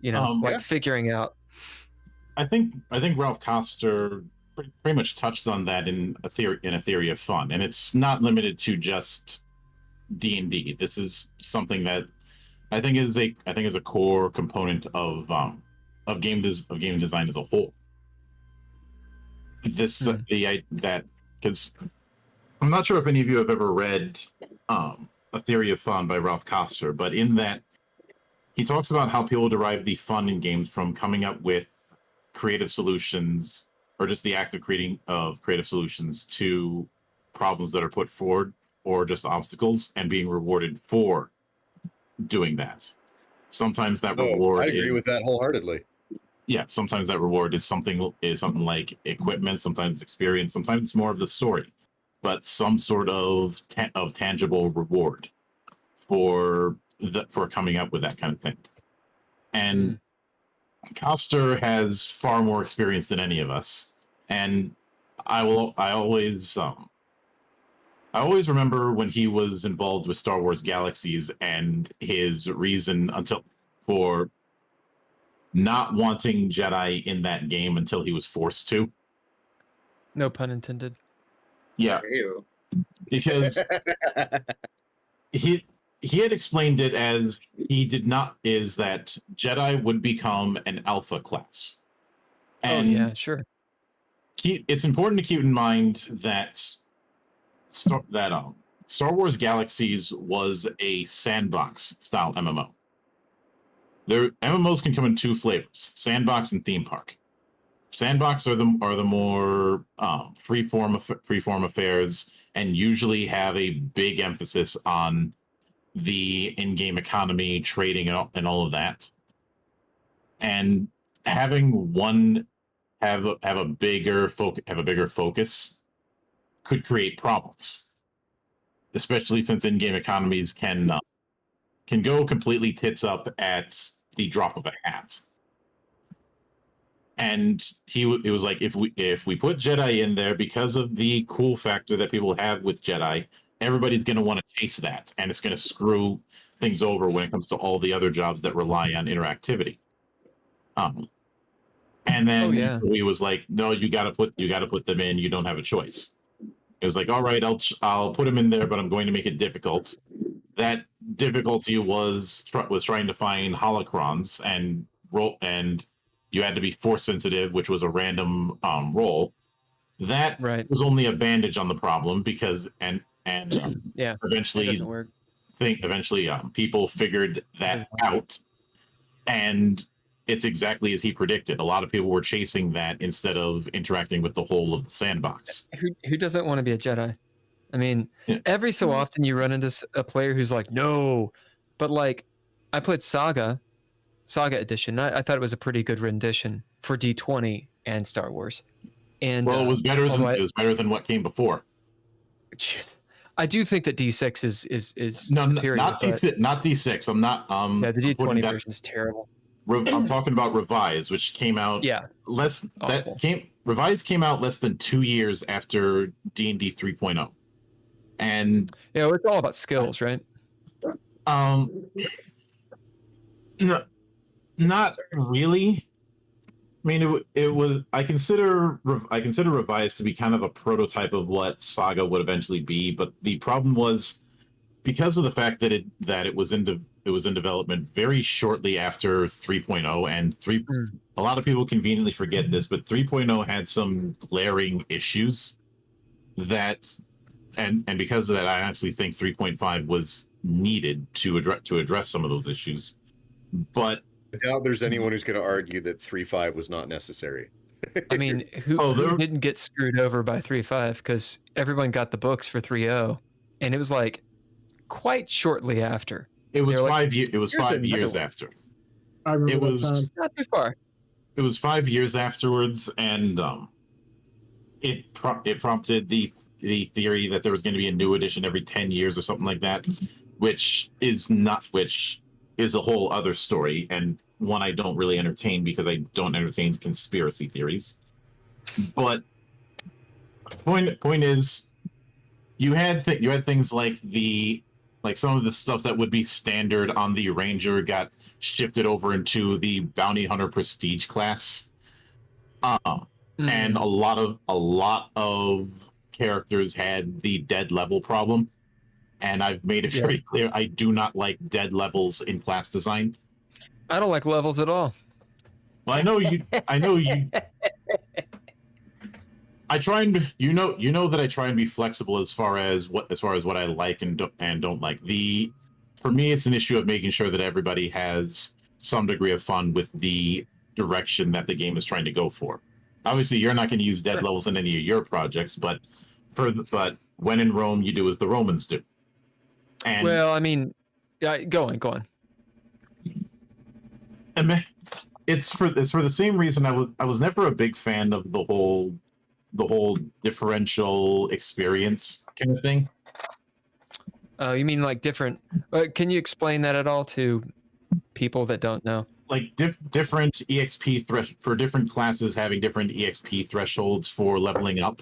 You know, like figuring out. I think Ralph Coster pretty much touched on that in a theory of fun, and it's not limited to just D&D. This is something that I think is a core component of game design as a whole. Because I'm not sure if any of you have ever read A Theory of Fun by Ralph Coster, but in that he talks about how people derive the fun in games from coming up with creative solutions, or just the act of creative solutions to problems that are put forward, or just obstacles, and being rewarded for doing that. Sometimes that reward. I agree with that wholeheartedly. Yeah, sometimes that reward is something like equipment, sometimes it's experience, sometimes it's more of the story, but some sort of tangible reward for coming up with that kind of thing. And Coster has far more experience than any of us, and I always remember when he was involved with Star Wars Galaxies and his reason for not wanting Jedi in that game until he was forced to. No pun intended. Yeah, because he had explained it as is that Jedi would become an alpha class. And yeah, sure. It's important to keep in mind that Star Wars Galaxies was a sandbox style MMO. MMOs can come in two flavors: sandbox and theme park. Sandbox are the more freeform affairs, and usually have a big emphasis on the in-game economy, trading, and all of that. And having one have a bigger focus could create problems, especially since in-game economies can go completely tits up at the drop of a hat. And it was like, if we put Jedi in there, because of the cool factor that people have with Jedi, everybody's going to want to chase that, and it's going to screw things over when it comes to all the other jobs that rely on interactivity. And then he was like, "No, you got to put them in. You don't have a choice." It was like, "All right, I'll put them in there, but I'm going to make it difficult." That difficulty was trying to find holocrons and roll, and you had to be force sensitive, which was a random roll. That was only a bandage on the problem, because eventually people figured that out, and it's exactly as he predicted. A lot of people were chasing that instead of interacting with the whole of the sandbox. Who doesn't want to be a Jedi? I mean, every so often you run into a player who's like, no, but like, I played Saga Edition. I thought it was a pretty good rendition for D20 and Star Wars. And it was better than what came before. I do think that D6 is superior, not D6. I'm not. Yeah, the D20 version is terrible. I'm talking about Revise, which came out. Revise came out less than 2 years after D&D 3.0. And it's all about skills, right? No, not really. I mean, it was. I consider Revise to be kind of a prototype of what Saga would eventually be. But the problem was, because of the fact that it was in development very shortly after 3.0, and a lot of people conveniently forget this, but 3.0 had some glaring issues that. And because of that, I honestly think 3.5 was needed to address some of those issues. But I doubt there's anyone who's going to argue that 3.5 was not necessary. I mean, who didn't get screwed over by 3.5? Because everyone got the books for 3.0, and it was like quite shortly after. It was 5 years. It was 5 years after. I remember it was not too far. It was 5 years afterwards, and it prompted the theory that there was going to be a new edition every 10 years or something like that, which is a whole other story, and one I don't really entertain because I don't entertain conspiracy theories. But point is, you had things like some of the stuff that would be standard on the Ranger got shifted over into the Bounty Hunter Prestige class, and a lot of characters had the dead level problem, and I've made it very clear I do not like dead levels in class design. I don't like levels at all. Well, I know you. I try and you know that I try and be flexible as far as what I like and don't like. For me, it's an issue of making sure that everybody has some degree of fun with the direction that the game is trying to go for. Obviously, you're not going to use dead levels in any of your projects, but when in Rome, you do as the Romans do. And well, I mean, go on. It's for the same reason I was never a big fan of the whole differential experience kind of thing. You mean like different? Can you explain that at all to people that don't know? Like different EXP for different classes having different EXP thresholds for leveling up.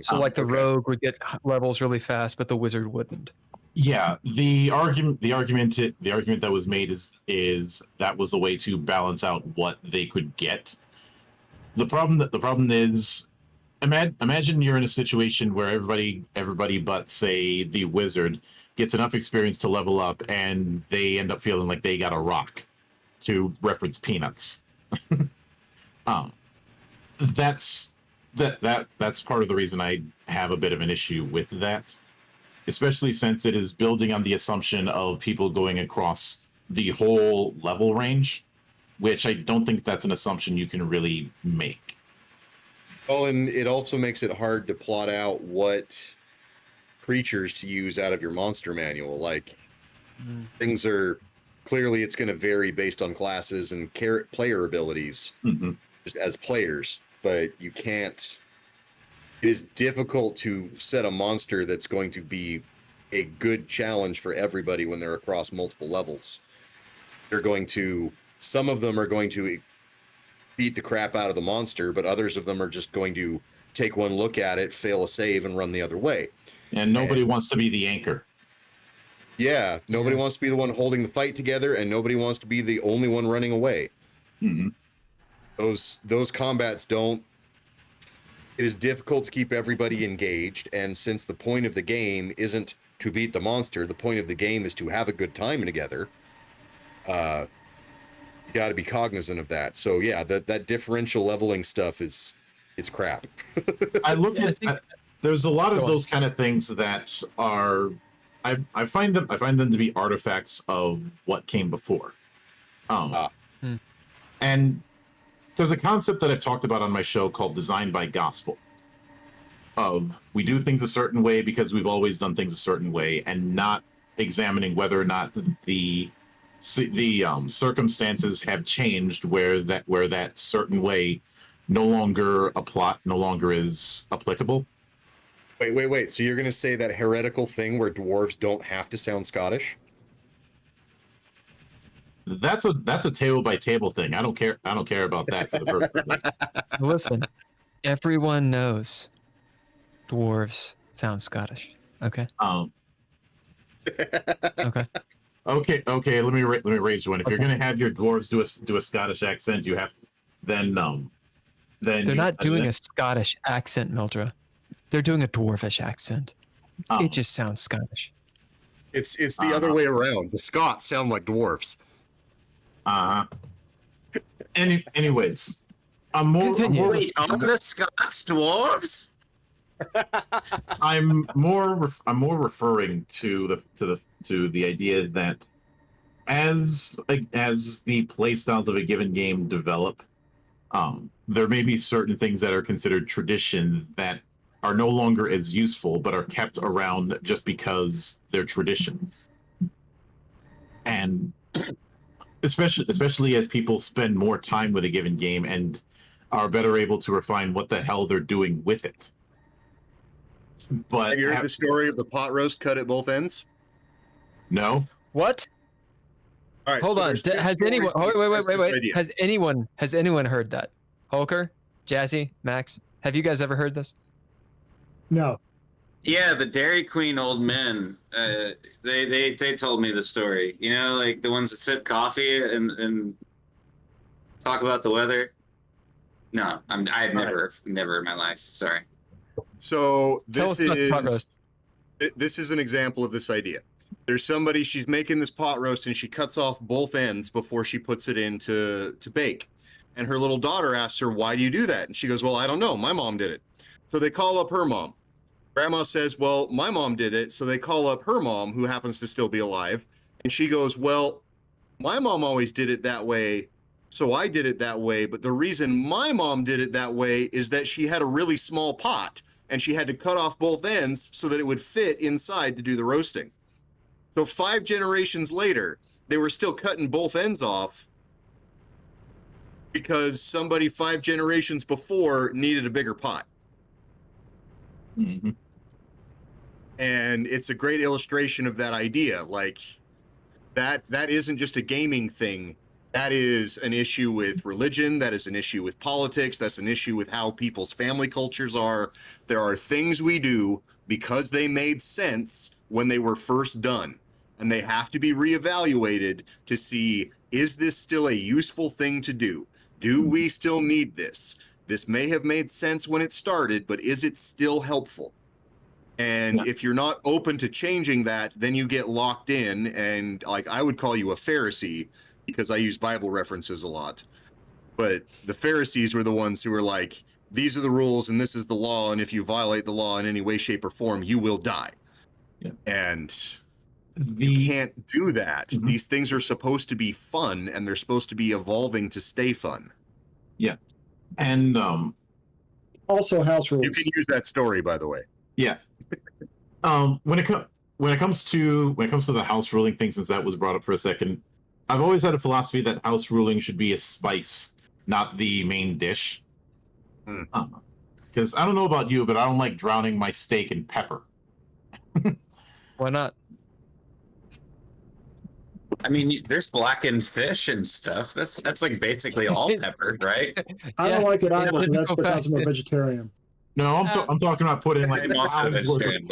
So like the rogue would get levels really fast, but the wizard wouldn't. Yeah, the argument that was made is that was the way to balance out what they could get. The problem is, imagine you're in a situation where everybody but say the wizard gets enough experience to level up, and they end up feeling like they got a rock, to reference Peanuts. That's part of the reason I have a bit of an issue with that, especially since it is building on the assumption of people going across the whole level range, which I don't think that's an assumption you can really make. Oh, and it also makes it hard to plot out what creatures to use out of your monster manual. Like, things are clearly it's going to vary based on classes and player abilities, just as players. But you can't. It is difficult to set a monster that's going to be a good challenge for everybody when they're across multiple levels. Some of them are going to beat the crap out of the monster, but others of them are just going to take one look at it, fail a save, and run the other way. And nobody wants to be the anchor. Yeah, nobody wants to be the one holding the fight together, and nobody wants to be the only one running away. Those combats don't. It is difficult to keep everybody engaged, and since the point of the game isn't to beat the monster, the point of the game is to have a good time together. You got to be cognizant of that. So yeah, that differential leveling stuff it's crap. There's a lot of those kind of things that are I find them to be artifacts of what came before. And there's a concept that I've talked about on my show called design by gospel. We do things a certain way because we've always done things a certain way, and not examining whether or not the circumstances have changed where that certain way no longer is applicable. Wait. So you're going to say that heretical thing where dwarves don't have to sound Scottish? That's a table by table thing. I don't care about that for the purpose of this. Listen, everyone knows dwarves sound Scottish. Okay. Okay. Okay. Let me raise one. If you're gonna have your dwarves do a Scottish accent, you have then they're not doing a Scottish accent, Mildra. They're doing a dwarvish accent. It just sounds Scottish. It's the other way around. The Scots sound like dwarves. Anyways, I'm more. Wait, are the Scots dwarves? I'm more referring to the idea that as the play styles of a given game develop, there may be certain things that are considered tradition that are no longer as useful, but are kept around just because they're tradition. And especially as people spend more time with a given game and are better able to refine what the hell they're doing with it. But Have you heard the story of the pot roast cut at both ends? no. What? All right. Hold so on. there's two Has stories anyone? that Wait. express this idea. Has anyone heard that? Huffaker, Jazzi, Max, have you guys ever heard this? No. Yeah, the Dairy Queen old men. They told me the story. You know, like the ones that sip coffee and talk about the weather. No, I've never in my life. Sorry. So Tell us about the pot roast. this is an example of this idea. There's somebody, she's making this pot roast and she cuts off both ends before she puts it in to bake. And her little daughter asks her, why do you do that? And she goes, well, I don't know. My mom did it. So they call up her mom. Grandma says, well, my mom did it. So they call up her mom, who happens to still be alive. And she goes, well, my mom always did it that way. So I did it that way. But the reason my mom did it that way is that she had a really small pot and she had to cut off both ends so that it would fit inside to do the roasting. So 5 generations later, they were still cutting both ends off because somebody 5 generations before needed a bigger pot. Mm-hmm. And it's a great illustration of that idea. Like that isn't just a gaming thing. That is an issue with religion. That is an issue with politics. That's an issue with how people's family cultures are. There are things we do because they made sense when they were first done. And they have to be reevaluated to see, is this still a useful thing to do? Do we still need this? This may have made sense when it started, but is it still helpful? And if you're not open to changing that, then you get locked in. And like, I would call you a Pharisee because I use Bible references a lot. But the Pharisees were the ones who were like, these are the rules and this is the law. And if you violate the law in any way, shape, or form, you will die. Yeah. And you can't do that. Mhm. These things are supposed to be fun and they're supposed to be evolving to stay fun. Yeah. And Also, house rules. You can use that story, by the way. yeah. When it comes to the house ruling thing, since that was brought up for a second, I've always had a philosophy that house ruling should be a spice, not the main dish. Because I don't know about you, but I don't like drowning my steak in pepper. Why not? I mean, there's blackened fish and stuff. That's like basically all pepper, right? I Yeah, don't like it in a either, but that's typical because I'm a fashion. vegetarian. No, I'm talking about putting like I'm also a hours worth of- vegetarian,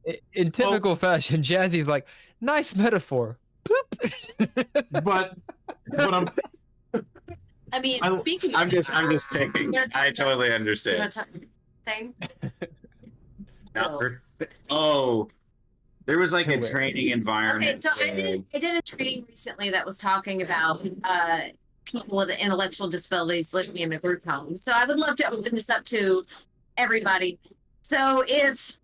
but In typical fashion, Jazzy's like, nice metaphor. Boop. but I'm I mean, I- speaking. I'm just taking. You wanna talk I about- totally you wanna understand. talk- Thing. Oh, there was like a Wait. training environment. Okay, so I did a training recently that was talking about people with intellectual disabilities living in a group home. So I would love to open this up to everybody. So if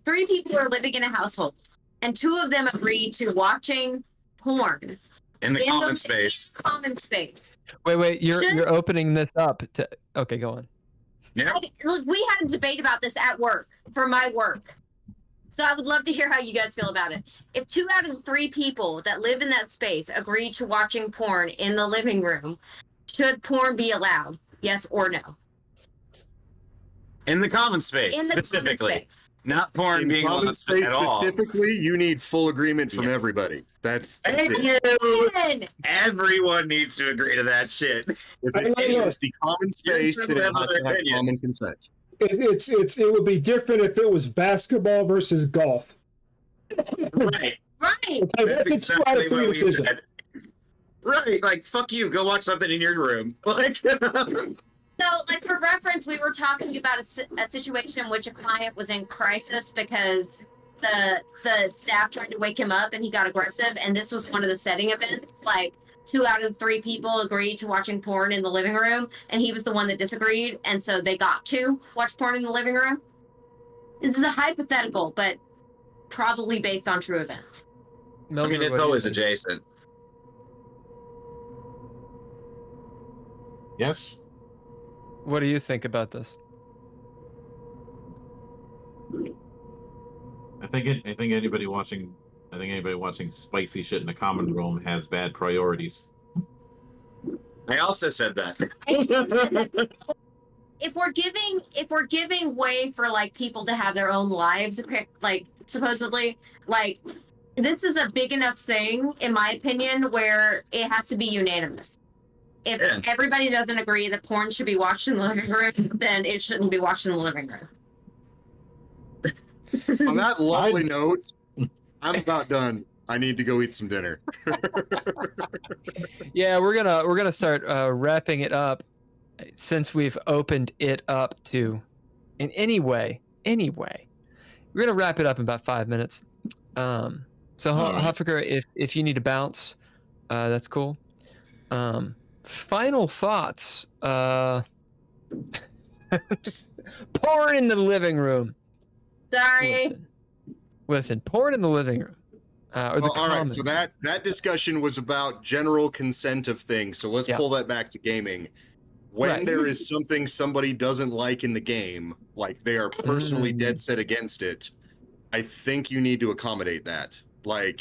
3 people are living in a household and 2 of them agree to watching porn in the in common the- space. common space. Wait, you're Should- opening this up to. Okay, go on. Yeah. Look, we had a debate about this at work for my work. So I would love to hear how you guys feel about it. If 2 out of 3 people that live in that space agree to watching porn in the living room, should porn be allowed? Yes or no? In the common space, In the common specifically. space. Not porn In being common allowed space at all. specifically, you need full agreement from Yeah. everybody. That's Thank it. you. Men, Everyone needs to agree to that shit. If I it's, know. it's the common space, then it Have has to other have opinions. common consent. It would be different if it was basketball versus golf. Right. right. Okay, that's a 2 out of 3 what we decision. said. Right. Like, fuck you. Go watch something in your room. Like, So, like for reference, we were talking about a situation in which a client was in crisis because the staff tried to wake him up and he got aggressive, and this was one of the setting events. Like 2 out of 3 people agreed to watching porn in the living room, and he was the one that disagreed, and so they got to watch porn in the living room. This is a hypothetical, but probably based on true events. I Mildred, mean, what it's do you always think? adjacent. yes. What do you think about this? I think anybody watching spicy shit in a common room has bad priorities. I also said that. if we're giving way for like people to have their own lives, like supposedly, like this is a big enough thing, in my opinion, where it has to be unanimous. If everybody doesn't agree that porn should be watched in the living room, then it shouldn't be watched in the living room. On that lovely note, I'm about done. I need to go eat some dinner. Yeah, we're gonna start wrapping it up, since we've opened it up to, in any way, we're gonna wrap it up in about 5 minutes. So Huffaker, if you need to bounce, that's cool. Final thoughts. Porn in the living room. Sorry. Listen, porn in the living room. Or the all right, so that discussion was about general consent of things. So let's pull that back to gaming. When there is something somebody doesn't like in the game, like they are personally dead set against it, I think you need to accommodate that. Like,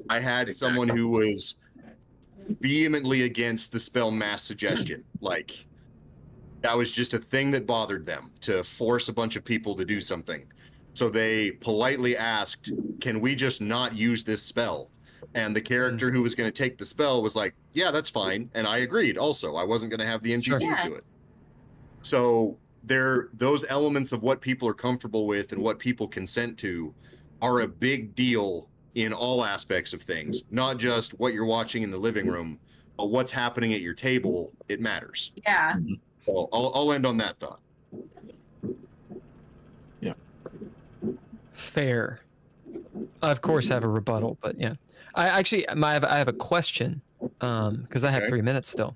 I had someone who was vehemently against the spell mass suggestion. Like, that was just a thing that bothered them, to force a bunch of people to do something. So they politely asked, can we just not use this spell? And the character who was going to take the spell was like, yeah, that's fine. And I agreed also. I wasn't going to have the NPCs do it. So those elements of what people are comfortable with and what people consent to are a big deal in all aspects of things, not just what you're watching in the living room, but what's happening at your table. It matters. Yeah. So I'll end on that thought. Yeah. Fair. I, of course, have a rebuttal, but yeah. I have a question, because I have 3 minutes still.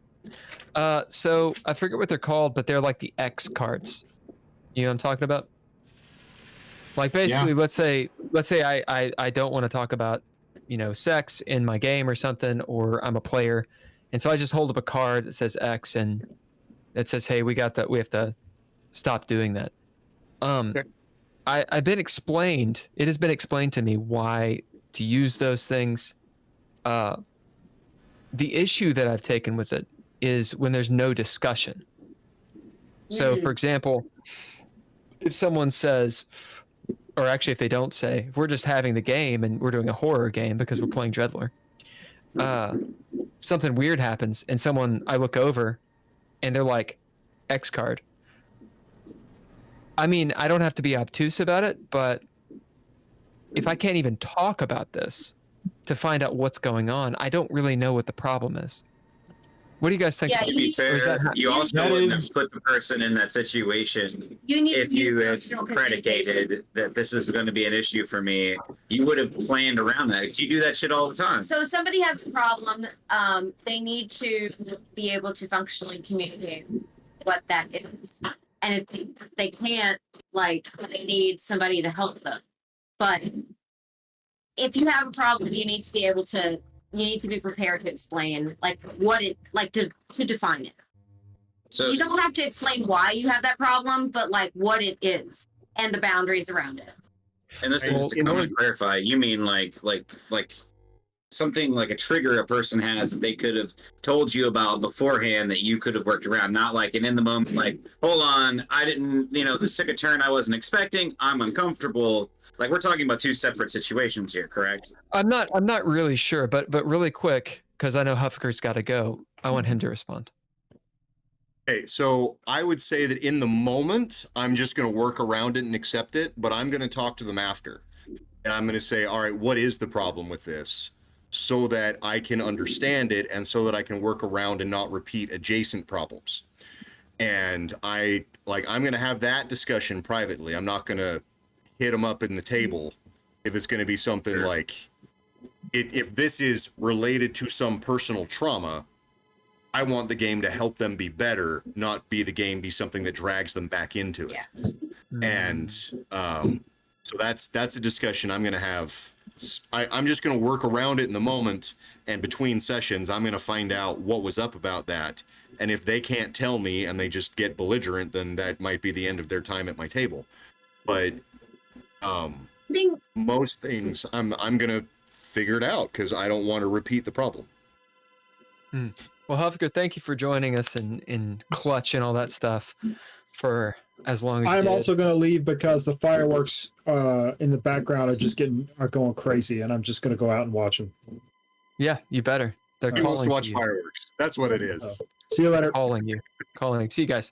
So I forget what they're called, but they're like the X cards. You know what I'm talking about? Like, basically, let's say I don't want to talk about, sex in my game or something, or I'm a player, and so I just hold up a card that says X, and it says, hey, we have to stop doing that. It has been explained to me why to use those things. The issue that I've taken with it is when there's no discussion. So, for example, if someone says, or actually if they don't say, if we're just having the game and we're doing a horror game because we're playing Dreadler, something weird happens and I look over and they're like, X card. I mean, I don't have to be obtuse about it, but if I can't even talk about this to find out what's going on, I don't really know what the problem is. What do you guys think? Yeah, To be fair, you also wouldn't have put the person in that situation if you had predicated that this is going to be an issue for me. You would have planned around that. You do that shit all the time. So if somebody has a problem, they need to be able to functionally communicate what that is. And if they can't, like, they need somebody to help them. But if you have a problem, you need to be prepared to explain, like, what it, like, to define it. So you don't have to explain why you have that problem, but like what it is and the boundaries around it. And this is to come and clarify. You mean like something like a trigger a person has that they could have told you about beforehand that you could have worked around, not like an in the moment, like, hold on, I didn't, this took a turn I wasn't expecting, I'm uncomfortable. Like, we're talking about two separate situations here, correct? I'm not really sure, but really quick, because I know Huffaker's got to go. I want him to respond. Okay, so I would say that in the moment, I'm just going to work around it and accept it, but I'm going to talk to them after. And I'm going to say, all right, what is the problem with this? So that I can understand it and so that I can work around and not repeat adjacent problems. And I'm going to have that discussion privately. I'm not going to hit them up in the table if it's going to be something like, if this is related to some personal trauma, I want the game to help them be better, not be the game be something that drags them back into it. Yeah. And so that's a discussion I'm going to have. I'm just going to work around it in the moment, and between sessions, I'm going to find out what was up about that. And if they can't tell me and they just get belligerent, then that might be the end of their time at my table. But most things I'm going to figure it out because I don't want to repeat the problem. Well, Huffaker, thank you for joining us in Clutch and all that stuff. for as long as I'm you did. also going to leave because the fireworks in the background are going crazy, and I'm just going to go out and watch them. Yeah, you better. They're He wants to calling watch you. fireworks. That's what it is. See you later. Calling you. Calling. See you guys.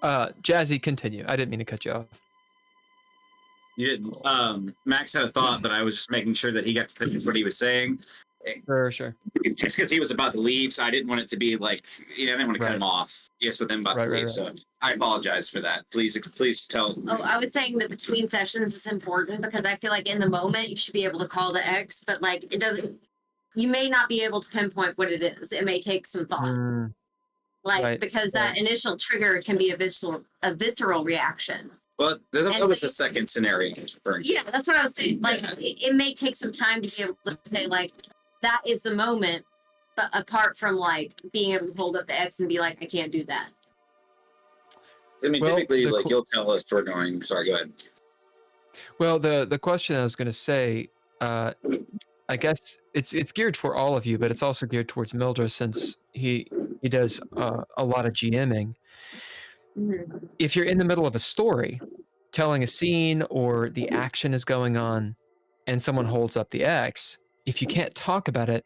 Jazzy, continue. I didn't mean to cut you off. You didn't. Max had a thought, but I was just making sure that he got to finish what he was saying. Sure. Just because he was about to leave, so I didn't want it to be like, I didn't want to cut Right. him off just with him about to Right. leave. So I apologize for that. Please tell. Oh, I was saying that between sessions is important because I feel like in the moment you should be able to call the X, but like it doesn't. You may not be able to pinpoint what it is. It may take some thought, Right. because that initial trigger can be a visceral reaction. Well, that And was so the second scenario I was referring to. Yeah, that's what I was saying. Like it may take some time to be able to say like that is the moment, but apart from like being able to hold up the X and be like, I can't do that. I mean, Well, typically, the like co- you'll tell us we're going. Sorry, go ahead. Well, the question I was going to say, I guess it's geared for all of you, but it's also geared towards Mildred since he does a lot of GMing. If you're in the middle of a story, telling a scene or the action is going on, and someone holds up the X, if you can't talk about it,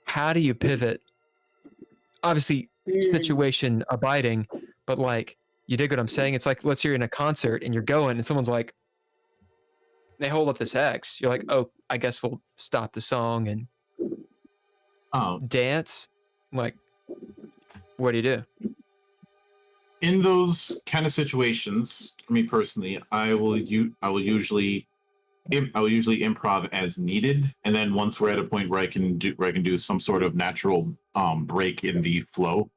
how do you pivot? Obviously, situation abiding, but like, you dig what I'm saying? It's like, let's say you're in a concert and you're going and someone's like, they hold up this X. You're like, oh, I guess we'll stop the song and dance. Like, what do you do? In those kind of situations, for me personally, I will usually improv as needed, and then once we're at a point where I can do some sort of natural break in the flow,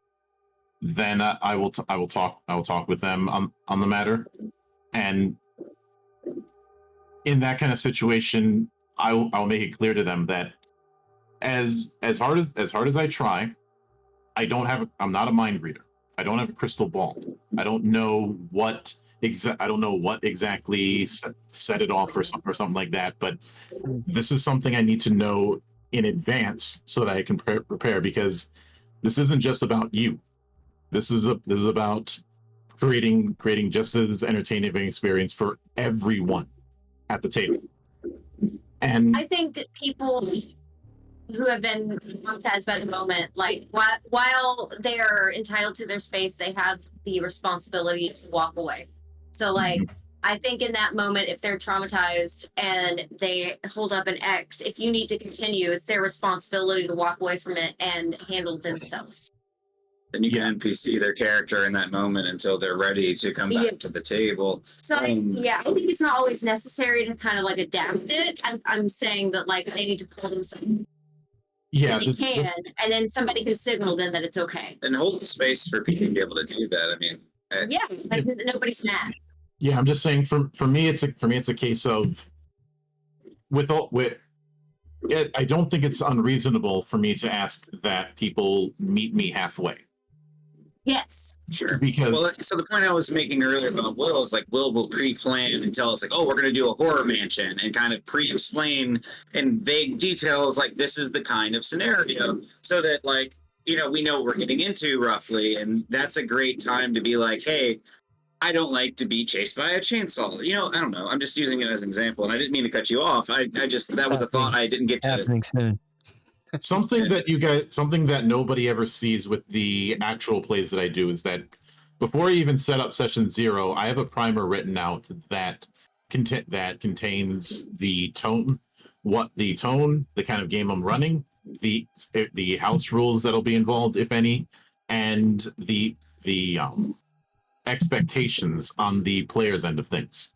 then I will talk with them on the matter, and in that kind of situation, I'll make it clear to them that as hard as I try, I'm not a mind reader. I don't have a crystal ball. I don't know what exactly set it off or something like that. But this is something I need to know in advance so that I can prepare, because this isn't just about you. This is about creating just as entertaining of an experience for everyone at the table. And I think people who have been traumatized by the moment, like while they are entitled to their space, they have the responsibility to walk away. So like, I think in that moment, if they're traumatized and they hold up an X, if you need to continue, it's their responsibility to walk away from it and handle themselves. Then you can NPC their character in that moment until they're ready to come back to the table. So I think it's not always necessary to kind of like adapt it. I'm saying that like they need to pull themselves. Yeah, they can, and then somebody can signal then that it's okay. And hold space for people to be able to do that. I mean, nobody's mad. Yeah, I'm just saying. For me, it's a case of I don't think it's unreasonable for me to ask that people meet me halfway. Yes. Sure. Because so the point I was making earlier about Will is like Will pre-plan and tell us like, oh, we're going to do a horror mansion, and kind of pre-explain in vague details like this is the kind of scenario, so that like we know what we're getting into roughly, and that's a great time to be like, hey, I don't like to be chased by a chainsaw. I don't know. I'm just using it as an example, and I didn't mean to cut you off. I just that was a thought I didn't get to. Happening soon. something that nobody ever sees with the actual plays that I do is that before I even set up session 0, I have a primer written out that contains the tone, the kind of game I'm running, the house rules that'll be involved, if any, and the expectations on the player's end of things.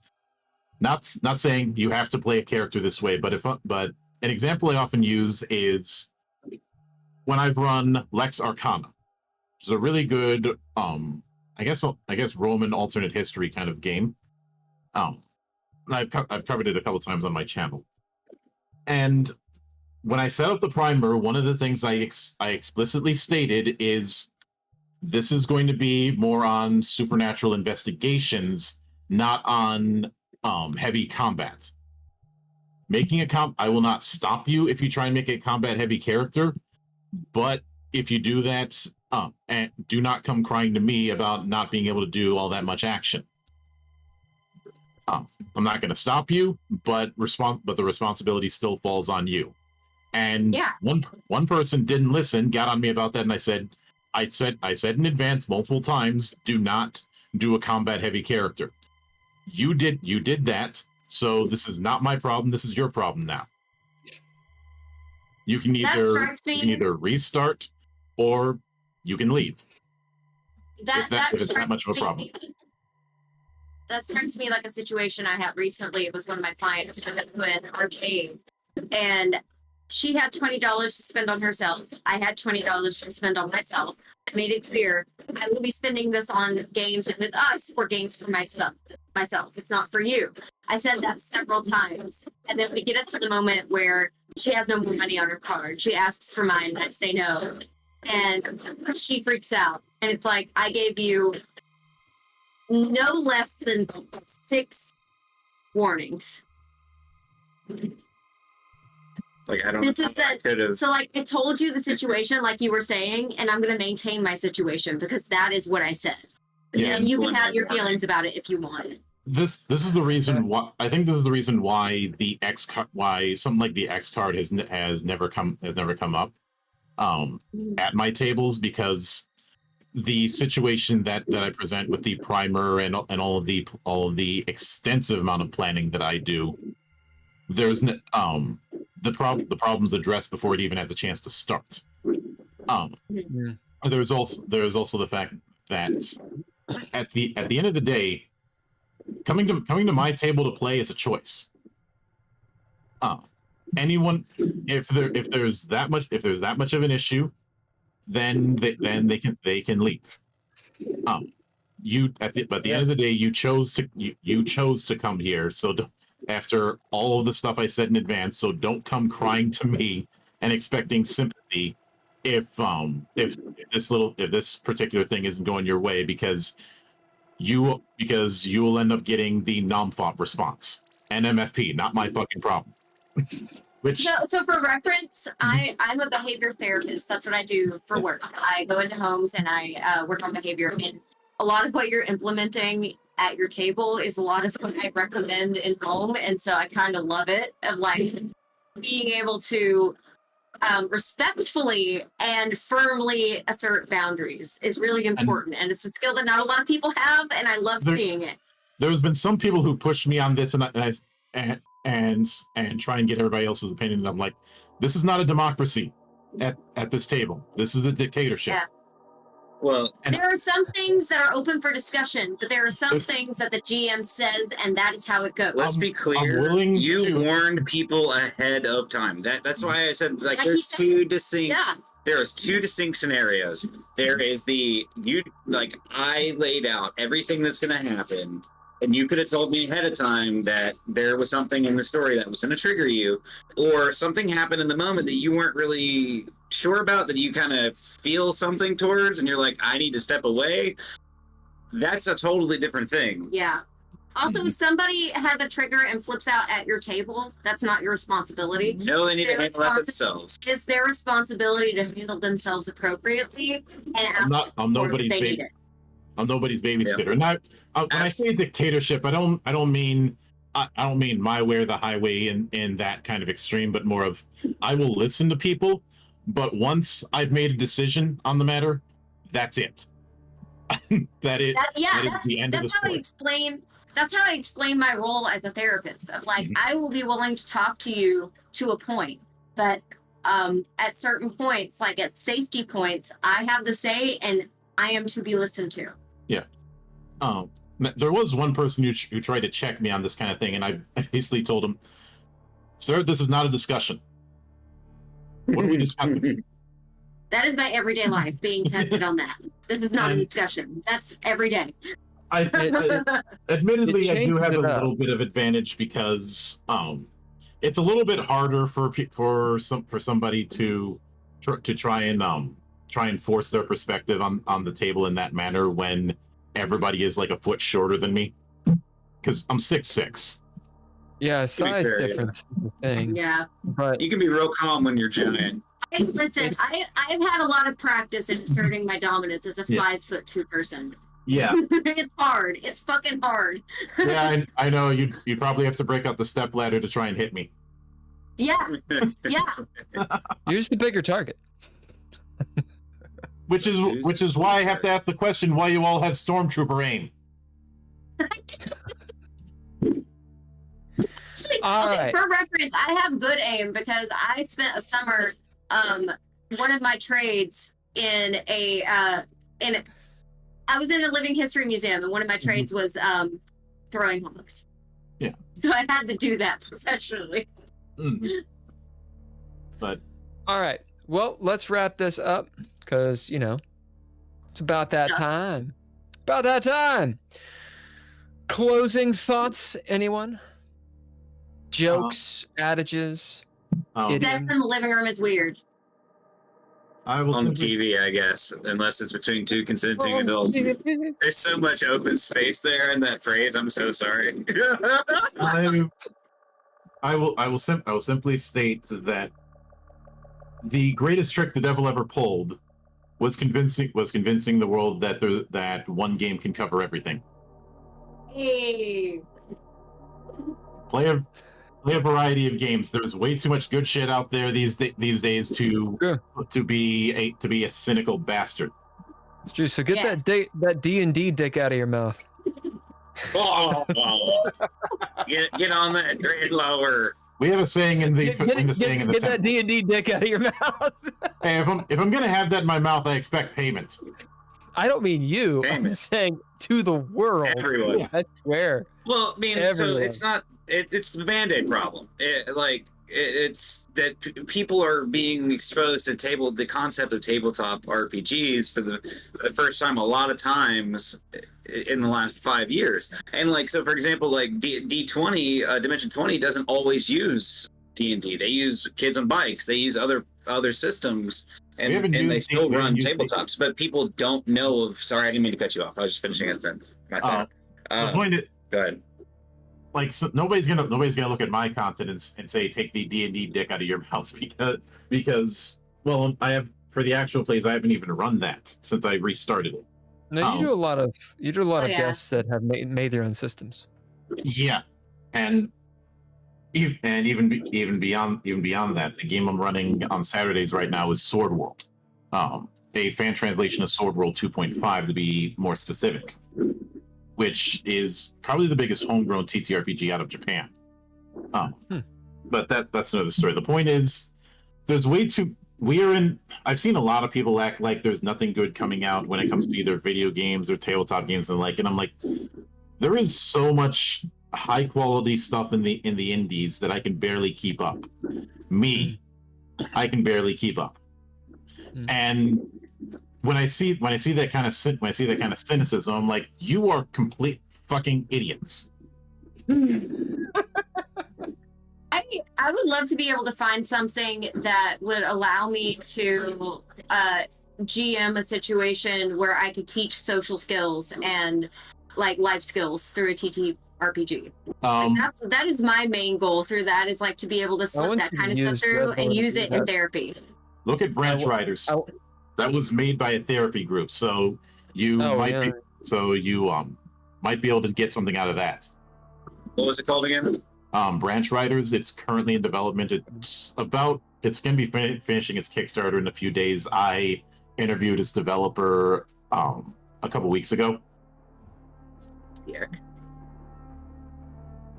Not saying you have to play a character this way, but an example I often use is when I've run Lex Arcana, which is a really good, I guess Roman alternate history kind of game. I've covered it a couple times on my channel. And when I set up the primer, one of the things I explicitly stated is this is going to be more on supernatural investigations, not on heavy combat. I will not stop you if you try and make a combat heavy character, but if you do that, And do not come crying to me about not being able to do all that much action. I'm not going to stop you, but the responsibility still falls on you. And one person didn't listen, got on me about that, and I said in advance multiple times, do not do a combat heavy character. You did that, so this is not my problem. This is your problem now. You can either restart or you can leave. If it's that much of a problem. That strikes me like a situation I had recently. It was one of my clients who went to an arcade, and she had $20 to spend on herself. I had $20 to spend on myself. I made it clear I will be spending this on games with us or games for myself. It's not for you. I said that several times, and then we get up to the moment where she has no more money on her card. She asks for mine, and I say no, and she freaks out. And it's like, I gave you no less than 6 warnings. Like, I don't know. So, like, I told you the situation, like you were saying, and I'm going to maintain my situation because that is what I said. Yeah, and you can have your feelings about it if you want. This is the reason why I think this is the reason why why something like the X card has never come up at my tables, because the situation that I present with the primer and all of the extensive amount of planning that I do, there's the problem's addressed before it even has a chance to start. There's also the fact that at the end of the day, coming to my table to play is a choice. Anyone, if there's that much of an issue, then they can leave. At the end of the day, you chose to come here. So after all of the stuff I said in advance, so don't come crying to me and expecting sympathy if this particular thing isn't going your way, because you will end up getting the non-FOP response. NMFP, not my fucking problem. So for reference, I'm a behavior therapist. That's what I do for work. I go into homes and I work on behavior. And a lot of what you're implementing at your table is a lot of what I recommend in home. And so I kind of love it, of like being able to respectfully and firmly assert boundaries is really important. And it's a skill that not a lot of people have. And I love seeing it. There's been some people who pushed me on this and try and get everybody else's opinion. And I'm like, this is not a democracy at this table. This is a dictatorship. Yeah. Well, there are some things that are open for discussion, but there are some things that the GM says, and that is how it goes. Let's be clear. You warned people ahead of time. That's why I said, like there's two distinct. Yeah. There's 2 distinct scenarios. There is I laid out everything that's going to happen. And you could have told me ahead of time that there was something in the story that was going to trigger you, or something happened in the moment that you weren't really sure about, that you kind of feel something towards, and you're like, I need to step away. That's a totally different thing. Yeah. Also, if somebody has a trigger and flips out at your table, that's not your responsibility. No, they need to handle that themselves. It's their responsibility to handle themselves appropriately and ask I'm nobody's baby. I'm nobody's babysitter. And when I say dictatorship, I don't mean my way or the highway in that kind of extreme, but more of, I will listen to people, but once I've made a decision on the matter, that's it. that is the end of the story. That's how I explain my role as a therapist. Of like, I will be willing to talk to you to a point, but at certain points, like at safety points, I have the say and I am to be listened to. Yeah. There was one person who tried to check me on this kind of thing, and I basically told him, sir, this is not a discussion. What are we discussing? That is my everyday life, being tested on that. This is not a discussion. That's every day. Admittedly, I do have a little bit of advantage because it's a little bit harder for somebody to try and force their perspective on the table in that manner when everybody is like a foot shorter than me, because I'm 6'6". Yeah, size difference is the thing. Yeah, but you can be real calm when you're giant. Listen, I've had a lot of practice in asserting my dominance as a 5'2" person. Yeah. It's hard. It's fucking hard. Yeah, I know. You'd probably have to break out the step ladder to try and hit me. Yeah. Yeah. You're just the bigger target. Which is why I have to ask the question: why you all have stormtrooper aim? All right. For reference, I have good aim because I spent a summer. One of my trades I was in a living history museum, and one of my trades was throwing hogs. Yeah. So I had to do that professionally. But all right. Well, let's wrap this up because it's about that time. About that time. Closing thoughts, anyone? Jokes, adages. Sex in the living room is weird. I will On simply- TV, I guess, unless it's between two consenting adults. There's so much open space there in that phrase. I'm so sorry. I will simply state that the greatest trick the devil ever pulled was convincing the world that one game can cover everything. Hey. Play a variety of games. There's way too much good shit out there these days to be a cynical bastard. It's true. So get that D&D dick out of your mouth. Oh, get on that grade lower. We have a saying in the Get temple. that D&D dick out of your mouth. Hey, if I'm gonna have that in my mouth, I expect payment. I don't mean you. I'm Damn it. saying to the world. Everyone. I swear. Well, I mean, Everyone. so it's not. It's the Band-Aid problem. It's that people are being exposed to the concept of tabletop RPGs for the first time a lot of times in the last 5 years. And so for example, D20, Dimension 20 doesn't always use D&D. They use Kids on Bikes. They use other systems. And they still run tabletops, but people don't know of. Sorry, I didn't mean to cut you off. I was just finishing a sentence. My bad. The point is, Go ahead. so nobody's gonna look at my content and say take the D&D dick out of your mouth because well, I have for the actual plays I haven't even run that since I restarted it. No, you do a lot of yeah. guests that have made their own systems. Yeah, and even beyond that, the game I'm running on Saturdays right now is Sword World, a fan translation of Sword World 2.5 to be more specific, which is probably the biggest homegrown TTRPG out of Japan. But that's another story. The point is, there's I've seen a lot of people act like there's nothing good coming out when it comes to either video games or tabletop games and I'm like, there is so much high quality stuff in the indies that I can barely keep up. I can barely keep up. And when I see that kind of cynicism, I'm like, you are complete fucking idiots. I would love to be able to find something that would allow me to GM a situation where I could teach social skills and life skills through a TTRPG. That is my main goal through that is to be able to slip that kind of stuff through and use it in therapy. Look at Branch Riders. That was made by a therapy group, so you might be able to get something out of that. What was it called again? Branch Riders. It's currently in development. It's going to be finishing its Kickstarter in a few days. I interviewed its developer a couple weeks ago. Yeah.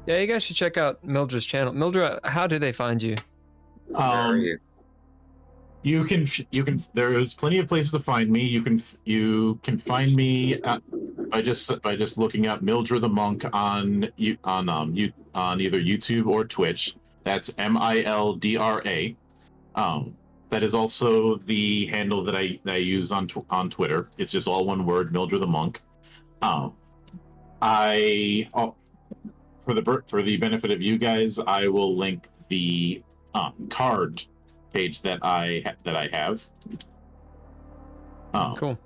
Yeah, you guys should check out Mildred's channel. Mildred, how do they find you? Where are you? You can. There's plenty of places to find me. You can find me by just looking up Mildred the Monk on either YouTube or Twitch. That's Mildra. That is also the handle that I use on Twitter. It's just all one word, Mildred the Monk. For the benefit of you guys, I will link the card page that I have. Cool.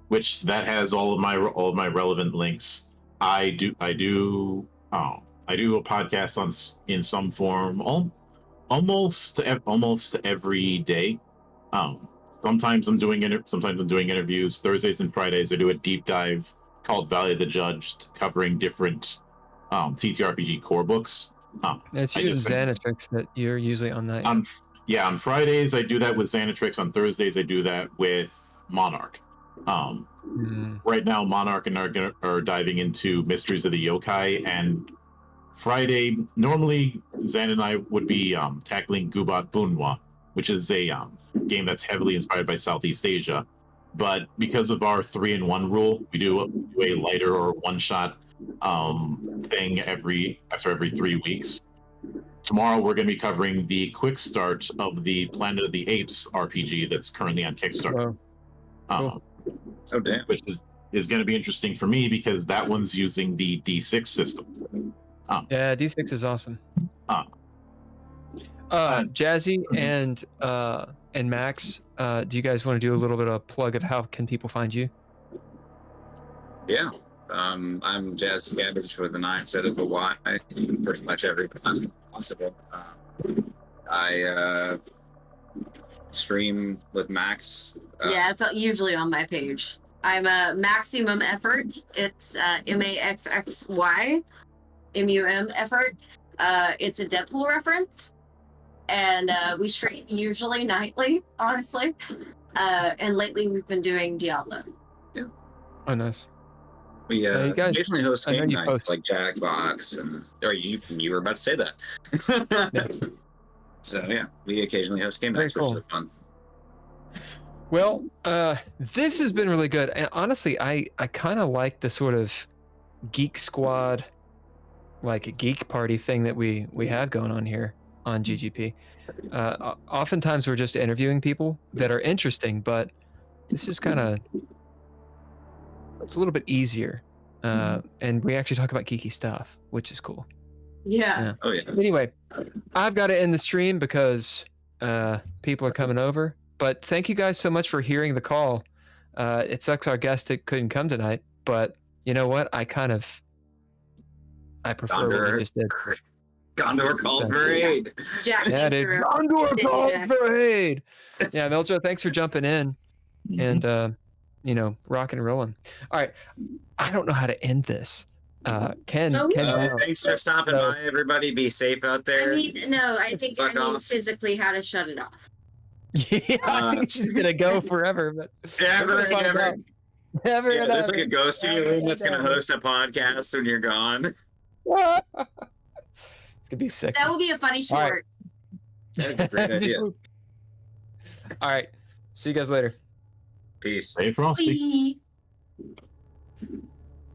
Which that has all of my relevant links. I do a podcast in some form almost every day. Sometimes I'm doing interviews. Thursdays and Fridays I do a deep dive called Valley of the Judged, covering different TTRPG core books. It's you and Xanatrix that you're usually on that. On Fridays I do that with Xanatrix. On Thursdays I do that with Monarch. Right now Monarch and are diving into Mysteries of the Yokai, and Friday normally Xan and I would be tackling Gubat Bunwa, which is a game that's heavily inspired by Southeast Asia. But because of our 3-in-1 rule, we do a lighter or one-shot thing after every 3 weeks. Tomorrow we're going to be covering the quick start of the Planet of the Apes RPG that's currently on Kickstarter. Cool. Oh damn! Which is going to be interesting for me because that one's using the D6 system. Yeah, D6 is awesome. Jazzi and Max, do you guys want to do a little bit of a plug of how can people find you? Yeah. I'm Jazzi Cabbage for the 9th out of Hawaii. Pretty much every time possible. I stream with Max. Yeah, it's usually on my page. I'm a Maxxymumeffort. It's MAXXYMUM-effort. It's a Deadpool reference. And we stream usually nightly, honestly. And lately we've been doing Diablo. Yeah. Oh, nice. We you guys, occasionally host game nights post. like Jackbox, and or you were about to say that. Yeah. So yeah, we occasionally host game nights, Very which is fun. Well, this has been really good. And honestly, I kind of like the sort of Geek Squad, like a geek party thing that we have going on here on GGP. Oftentimes we're just interviewing people that are interesting, but this is kind of, it's a little bit easier. And we actually talk about geeky stuff, which is cool. Yeah. Oh yeah. Anyway, I've got to end the stream because people are coming over. But thank you guys so much for hearing the call. It sucks our guest couldn't come tonight, but you know what? I prefer what we just did. Gondor calls for aid. Jack Yeah, dude. Gondor calls for aid. Yeah, Miljo, thanks for jumping in and rocking and rolling. All right, I don't know how to end this. Ken, thanks for stopping by, everybody. Be safe out there. I think I mean physically how to shut it off. Yeah, I think she's gonna go forever, but Never. Yeah, there's like a ghost in your room that's gonna host a podcast when you're gone. It's gonna be sick. That would be a funny short. That's a great idea. All right, see you guys later. Peace. Stay frosty. Bye.